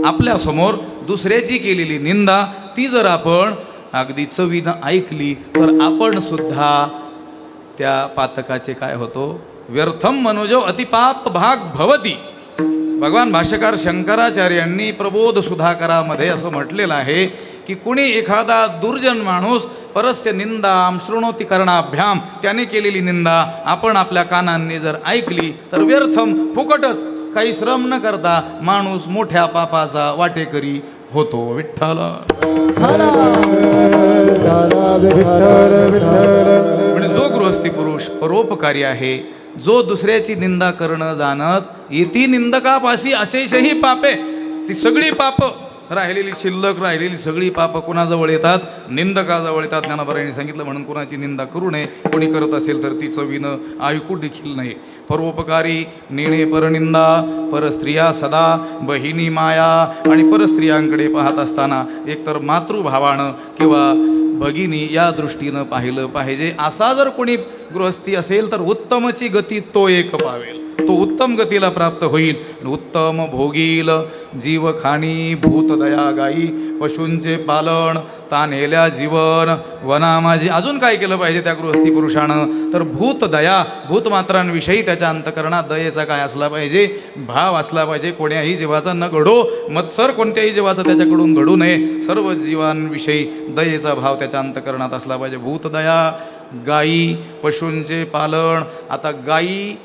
आपल्यासमोर दुसऱ्याची केलेली निंदा ती जर आपण अगदी चवीनं ऐकली तर आपण सुद्धा त्या पातकाचे काय होतो व्यर्थम मनोजो अतिपाप भाग भवती. भगवान भाष्यकार शंकराचार्यांनी प्रबोध सुधाकरामध्ये असं म्हटलेलं आहे की कुणी एखादा दुर्जन माणूस परस्य निंदाम शृणोती करणाभ्याम त्याने केलेली निंदा आपण आपल्या कानांनी जर ऐकली तर व्यर्थम फुकटच काही श्रम न करता माणूस मोठ्या पापाचा वाटेकरी होतो. विठ्ठल म्हणजे जो गृहस्थी पुरुष परोपकारी आहे, जो दुसऱ्याची निंदा करणं जाणत येती निंदकापासी अशेषही पापे. ती सगळी पाप राहिलेली शिल्लक राहिलेली सगळी पापं कुणाजवळ येतात? निंदकाजवळ येतात. ज्ञानोबारायांनी सांगितलं म्हणून कुणाची निंदा करू नये. कोणी करत असेल तर ती चवीनं ऐकू देखील नाही. परोपकारी नेणे परनिंदा. परस्त्रिया सदा बहिणी माया. आणि परस्त्रियांकडे पाहत असताना एकतर मातृभावानं किंवा भगिनी या दृष्टीनं पाहिलं पाहिजे. असा जर कोणी गृहस्थी असेल तर उत्तमची गती तो एक पावेल. तो उत्तम गतीला प्राप्त होईल. उत्तम भोगील जीव खाणी भूत दया गाई. पशूंचे पालन तान्हेल्या जीवन वना माझी. अजून काय केलं पाहिजे त्या गृहस्थी पुरुषानं तर भूत दया. भूतमात्रांविषयी त्याच्या अंतकरणात दयेचा काय असला पाहिजे? भाव असला पाहिजे. कोण्याही जीवाचा न घडो. मत्सर कोणत्याही जीवाचा त्याच्याकडून घडू नये. सर्व जीवांविषयी दयेचा भाव त्याच्या अंतकरणात असला पाहिजे. भूतदया. गायी पशूंचे पालन. आता गायी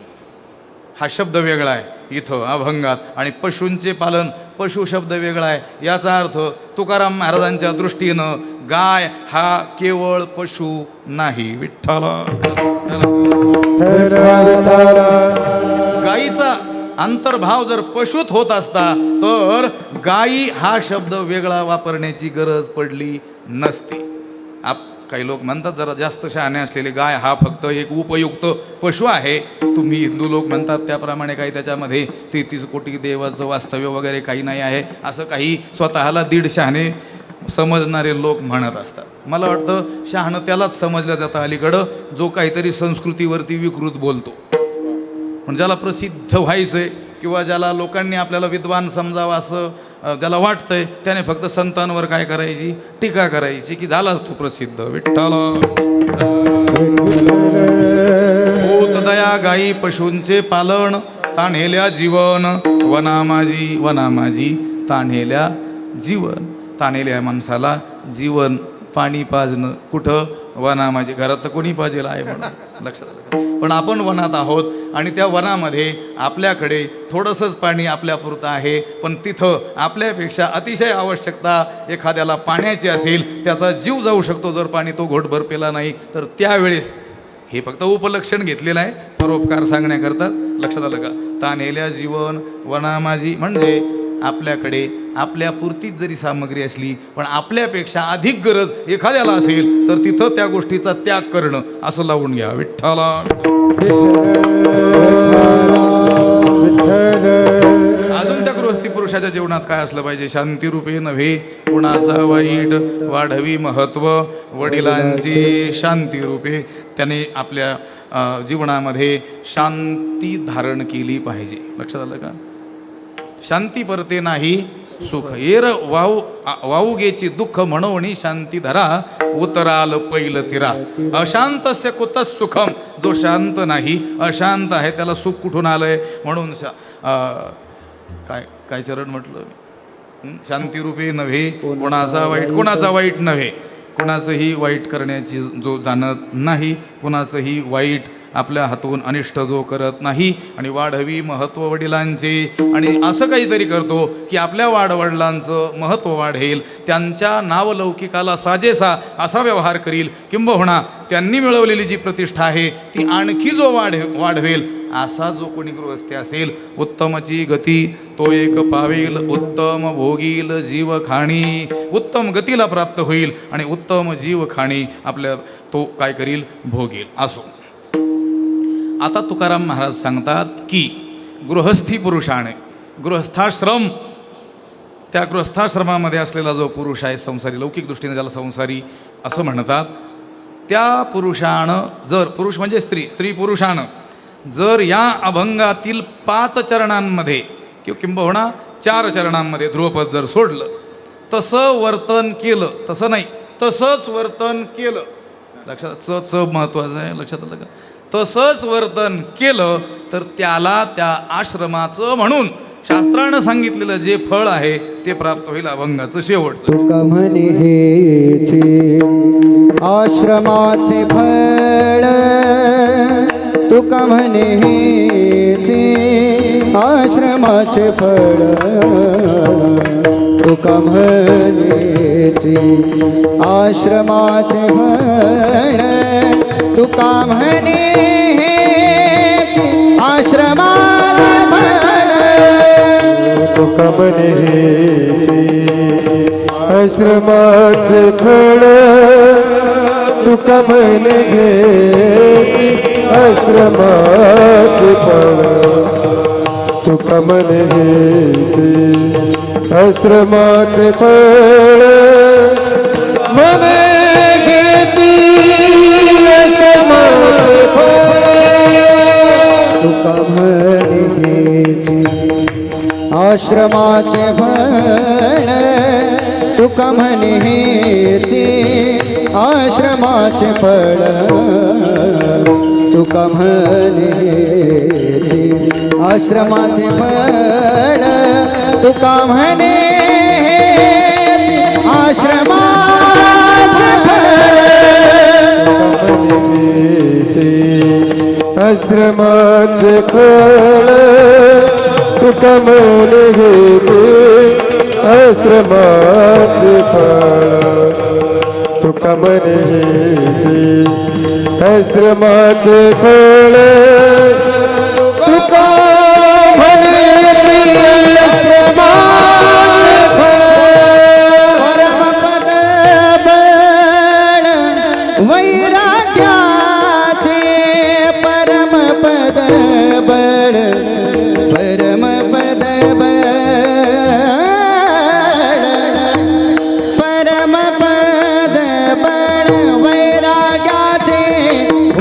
हा शब्द वेगळा आहे इथं अभंगात आणि पशूंचे पालन पशु शब्द वेगळा आहे. याचा अर्थ तुकाराम महाराजांच्या दृष्टीनं गाय हा केवळ पशु नाही. विठ्ठला. गायीचा अंतर्भाव जर पशुत होत असता तर गायी हा शब्द वेगळा वापरण्याची गरज पडली नसती. काही लोक म्हणतात जरा जास्त शहाणे असलेले गाय हा फक्त एक उपयुक्त पशु आहे. तुम्ही हिंदू लोक म्हणतात त्याप्रमाणे काही त्याच्यामध्ये 33 कोटी देवाचं वास्तव्य वगैरे काही नाही आहे असं काही स्वतःला दीड शहाणे समजणारे लोक म्हणत असतात. मला वाटतं शहाणं त्यालाच समजलं जातं अलीकडं जो काहीतरी संस्कृतीवरती विकृत बोलतो. पण ज्याला प्रसिद्ध व्हायचंय किंवा ज्याला लोकांनी आपल्याला विद्वान समजावं असं ज्याला वाटतंय त्याने फक्त संतांवर काय करायची, टीका करायची की झालाच तू प्रसिद्ध. विठ्ठला. होत दया गायी पशूंचे पालन, ताण्हेल्या जीवन वना माझी, वना माझी ताण्हेल्या जीवन. ताण्हेल्या माणसाला जीवन पाणी पाजणं कुठं, वना माझी. घरात तर कोणी पाजेल आहे म्हणून लक्षात आलं. पण आपण वनात आहोत आणि त्या वनामध्ये आपल्याकडे थोडंसंच पाणी आपल्यापुरतं आहे, पण तिथं आपल्यापेक्षा अतिशय आवश्यकता एखाद्याला पाण्याची असेल, त्याचा जीव जाऊ शकतो जर पाणी तो घोटभर पेला नाही तर. त्यावेळेस हे फक्त उपलक्षण घेतलेलं आहे परोपकार सांगण्याकरता. लक्षात आलं का. ताण्हेल्या जीवन वना माझी म्हणजे आपल्याकडे आपल्यापुरतीच जरी सामग्री असली पण आपल्यापेक्षा अधिक गरज एखाद्याला असेल तर तिथं त्या गोष्टीचा त्याग करणं असं लावून घ्या. विठ्ठला. अजून त्या गृहस्थी पुरुषाच्या जीवनात काय असलं पाहिजे. शांतिरूपे नव्हे कुणाचा वाईट, वाढवी महत्व वडिलांची शांतिरूपे. त्याने आपल्या जीवनामध्ये शांती धारण केली पाहिजे. लक्षात आलं का. शांती परते नाही सुख, एर वाऊगेची दुःख म्हणून शांती धरा, उतराल पैल तिरा. अशांतस्य कुतः सुखम. जो शांत नाही, अशांत आहे, त्याला सुख कुठून आलंय. म्हणून काय चरण म्हटलं. शांतिरूपे नव्हे कोणाचा वाईट, कोणाचा वाईट नव्हे, कोणाचंही वाईट करण्याची जो जाणत नाही, कोणाचंही वाईट आपल्या हातून अनिष्ट जो करत नाही. आणि वाढवी महत्त्व वडिलांचे. आणि असं काहीतरी करतो की आपल्या वाडवडिलांचं महत्त्व वाढेल, त्यांच्या नावलौकिकाला साजेसा असा व्यवहार करील, किंबहुना त्यांनी मिळवलेली जी प्रतिष्ठा आहे ती आणखी जो वाढवेल असा जो कोणी गृहस्थ असेल. उत्तमची गती तो एक पावेल, उत्तम भोगील जीव खाणी. उत्तम गतीला प्राप्त होईल आणि उत्तम जीव खाणी आपल्या तो काय करील, भोगेल. असो. आता तुकाराम महाराज सांगतात की गृहस्थी पुरुषाने, गृहस्थाश्रम, त्या गृहस्थाश्रमामध्ये असलेला जो पुरुष आहे संसारी, लौकिक दृष्टीने ज्याला संसारी असं म्हणतात, त्या पुरुषानं जर, पुरुष म्हणजे स्त्री, स्त्री पुरुषानं जर या अभंगातील 5 चरणांमध्ये किंबहुना 4 चरणांमध्ये ध्रुवपद जर सोडलं, तसं वर्तन केलं, तसं नाही तसंच वर्तन केलं. लक्षात, च महत्त्वाचं आहे. लक्षात आलं का. तसंच वर्तन केलं तर त्याला त्या आश्रमाचं म्हणून शास्त्रानं सांगितलेलं जे फळ आहे ते प्राप्त होईल. अभंगाचं शेवटचं. तुका म्हणे हेचे आश्रमाचे फळ, तुका म्हणे हेचे आश्रमाचे फळ, तुका म्हणेचे आश्रमाचे फळ, तुका म्हणे आश्रमाचे फळ, तुका म्हणे आश्रमाचे फळ, तुका म्हणे आश्रमाचे फळ, तुका म्हणे आश्रमाचे फळ, म्हणे तुका म्हणेची आश्रमाचे फळ, तुका म्हणेची आश्रमाचे फळ, तुका म्हणेची आश्रमाचे फळ, तुका म्हणे आश्रमाचे फळ, आश्रमाचे फळ, तुका म्हणे आश्रमाचे फळ तुका म्हणे हेची आश्रमाचे फळ तुका म्हणे आश्रमाचे फळ परमपद बळ वैराग्याचे परमपद बळ परमपद परमपद बळ वैराग्याचे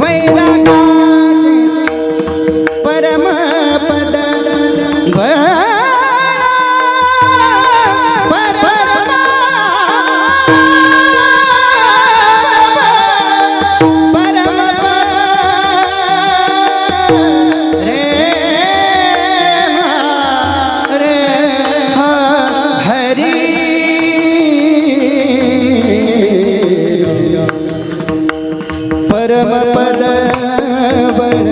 वैराग्याचे परमपद बळ परमपद बळ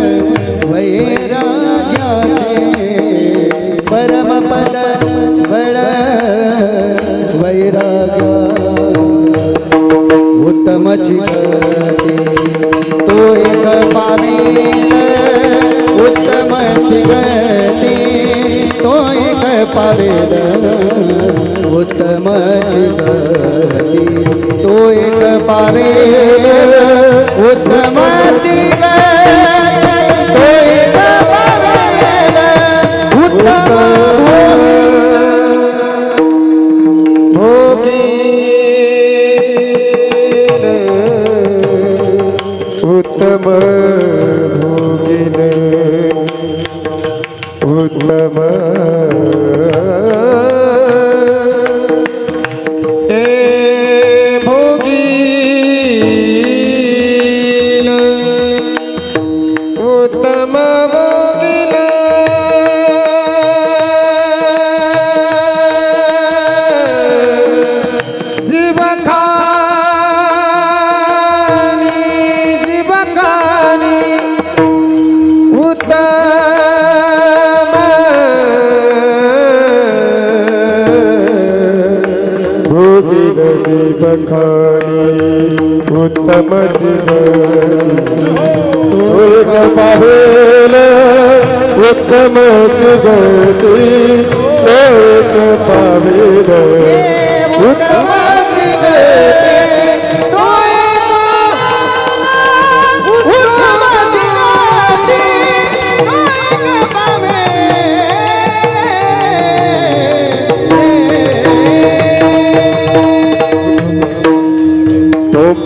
वैराग्याचे परमपद बळ वैराग्य उत्तम चिगती तो एक पावील उत्तम चिगती तो एक पावील उत्तम चिगती तो एक पावील उत्तम चिगती तो एक पावील उत्तम उत्तम भोगिन उत्तम ए भोगिन उत्तम भोगिन उत्तम जीवन तो एक पावेल उत्तम जगती एक पावेल उत्तम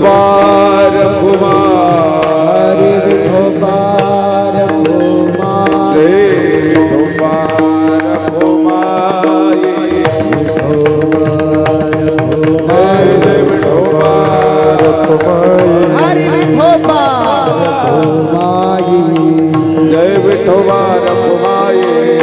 पार कुमार पार कुमार पार कुमार हरि विठोबार कुमाई जय विठोबार कुमाई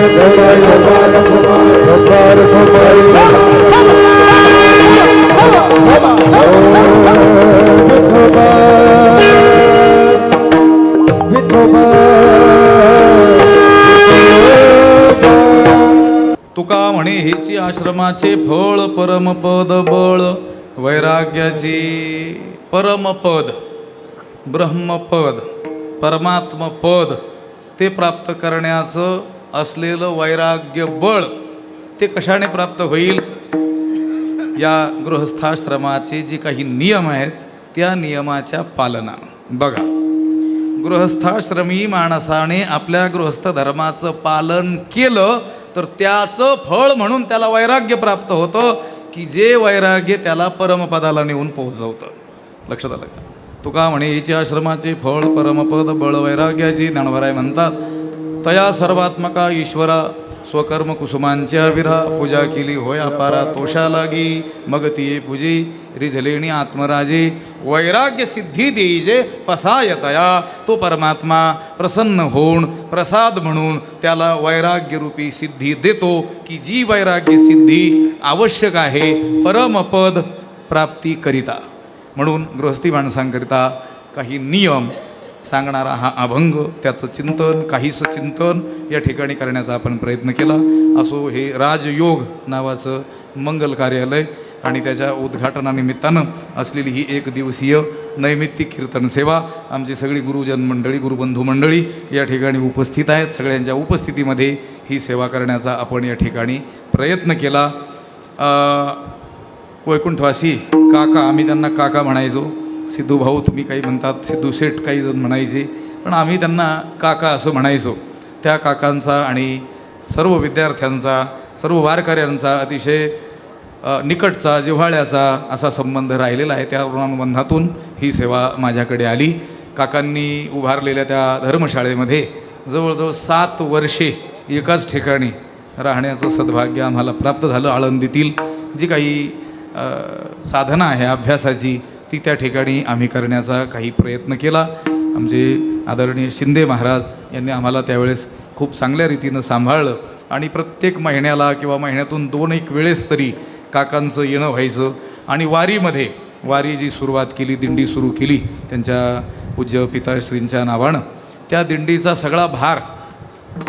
कुमार धमाई गोपाल कुमारी तुका म्हणे हेची आश्रमाचे फळ परमपद बळ वैराग्याची परमपद ब्रह्मपद परमात्मपद ते प्राप्त करण्याचं असलेलं वैराग्य बळ ते कशाने प्राप्त होईल? या गृहस्थाश्रमाचे जे काही नियम आहेत त्या नियमाच्या पालनानं. बघा, गृहस्थाश्रमी माणसाने आपल्या गृहस्थ धर्माचं पालन केलं तर त्याचं फळ म्हणून त्याला वैराग्य प्राप्त होतं, की जे वैराग्य त्याला परमपदाला नेऊन पोहोचवतं. लक्षात आलं का? तुका म्हणे हिची आश्रमाचे फळ परमपद बळ वैराग्याची. ज्ञानोबराय म्हणतात, तया सर्वात्मका ईश्वरा स्वकर्म कुसुमांच्या विरा पूजा केली होय अपारा तोषा लागी मग तिये पूजी रिझलेणी आत्मराजे वैराग्य सिद्धी देईजे पसायतया. तो परमात्मा प्रसन्न होऊन प्रसाद म्हणून त्याला वैराग्यरूपी सिद्धी देतो, की जी वैराग्य सिद्धी आवश्यक आहे परमपद प्राप्तीकरिता. म्हणून गृहस्थी माणसांकरिता काही नियम सांगणारा हा अभंग, त्याचं चिंतन काहीसं चिंतन या ठिकाणी करण्याचा आपण प्रयत्न केला. असो हे राजयोग नावाचं मंगल कार्यालय आणि त्याच्या उद्घाटनानिमित्तानं असलेली ही एक दिवसीय नैमित्तिक कीर्तन सेवा. आमची सगळी गुरुजन मंडळी गुरुबंधू मंडळी या ठिकाणी उपस्थित आहेत. सगळ्यांच्या उपस्थितीमध्ये ही सेवा करण्याचा आपण या ठिकाणी प्रयत्न केला. वैकुंठवासी काका, आम्ही त्यांना काका म्हणायचो. सिद्धू भाऊ तुम्ही काही म्हणतात, सिद्धू शेठ काही जण म्हणायचे, पण आम्ही त्यांना काका असं म्हणायचो. त्या काकांचा आणि सर्व विद्यार्थ्यांचा सर्व वारकऱ्यांचा अतिशय निकटचा जिव्हाळ्याचा असा संबंध राहिलेला आहे. त्या ऋणानुबंधातून ही सेवा माझ्याकडे आली. काकांनी उभारलेल्या त्या धर्मशाळेमध्ये जवळजवळ 7 वर्षे एकाच ठिकाणी राहण्याचं सद्भाग्य आम्हाला प्राप्त झालं. आळंदीतील जी काही साधना आहे अभ्यासाची ती त्या ठिकाणी आम्ही करण्याचा काही प्रयत्न केला. आमचे आदरणीय शिंदे महाराज यांनी आम्हाला त्यावेळेस खूप चांगल्या रीतीनं सांभाळलं आणि प्रत्येक महिन्याला किंवा महिन्यातून 2-1 वेळेस तरी काकांचं येणं व्हायचं. आणि वारीमध्ये वारी जी सुरुवात केली, दिंडी सुरू केली त्यांच्या पूज्य पिताश्रींच्या नावानं, त्या दिंडीचा सगळा भार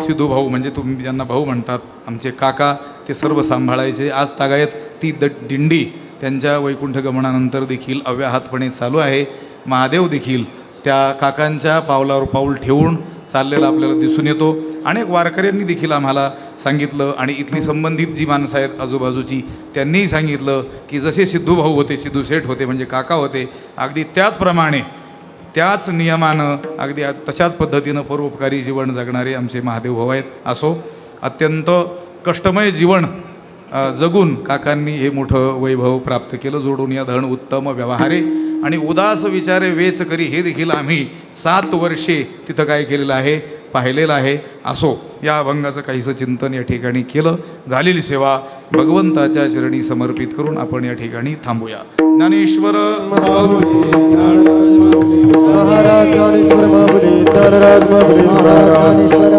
सिद्धू भाऊ, म्हणजे तुम्ही ज्यांना भाऊ म्हणतात, आमचे काका, ते सर्व सांभाळायचे. आज तागायत ती दिंडी त्यांच्या वैकुंठ गमनानंतर देखील अव्याहतपणे चालू आहे. महादेव देखील त्या काकांच्या पावलावर पाऊल ठेवून चाललेला आपल्याला दिसून येतो. अनेक वारकऱ्यांनी देखील आम्हाला सांगितलं आणि इथली संबंधित जी माणसं आहेत आजूबाजूची त्यांनीही सांगितलं की जसे सिद्धू भाऊ होते, सिद्धू शेठ होते म्हणजे काका होते, अगदी त्याचप्रमाणे त्याच नियमानं अगदी तशाच पद्धतीनं परोपकारी जीवन जगणारे आमचे महादेव भाऊ आहेत. असो, अत्यंत कष्टमय जीवन जगून काकांनी हे मोठं वैभव प्राप्त केलं. जोडून या धन उत्तम व्यवहारे आणि उदास विचारे वेच करी, हे देखील आम्ही 7 वर्षे तिथं काय केलेलं आहे, पाहिलेलं आहे. असो, या अभंगाचं काहीसं चिंतन या ठिकाणी केलं. झालेली सेवा भगवंताच्या चरणी समर्पित करून आपण या ठिकाणी थांबूया. ज्ञानेश्वर महाराज ज्ञानेश्वर महाबली, ज्ञानराज महाबली महाराज.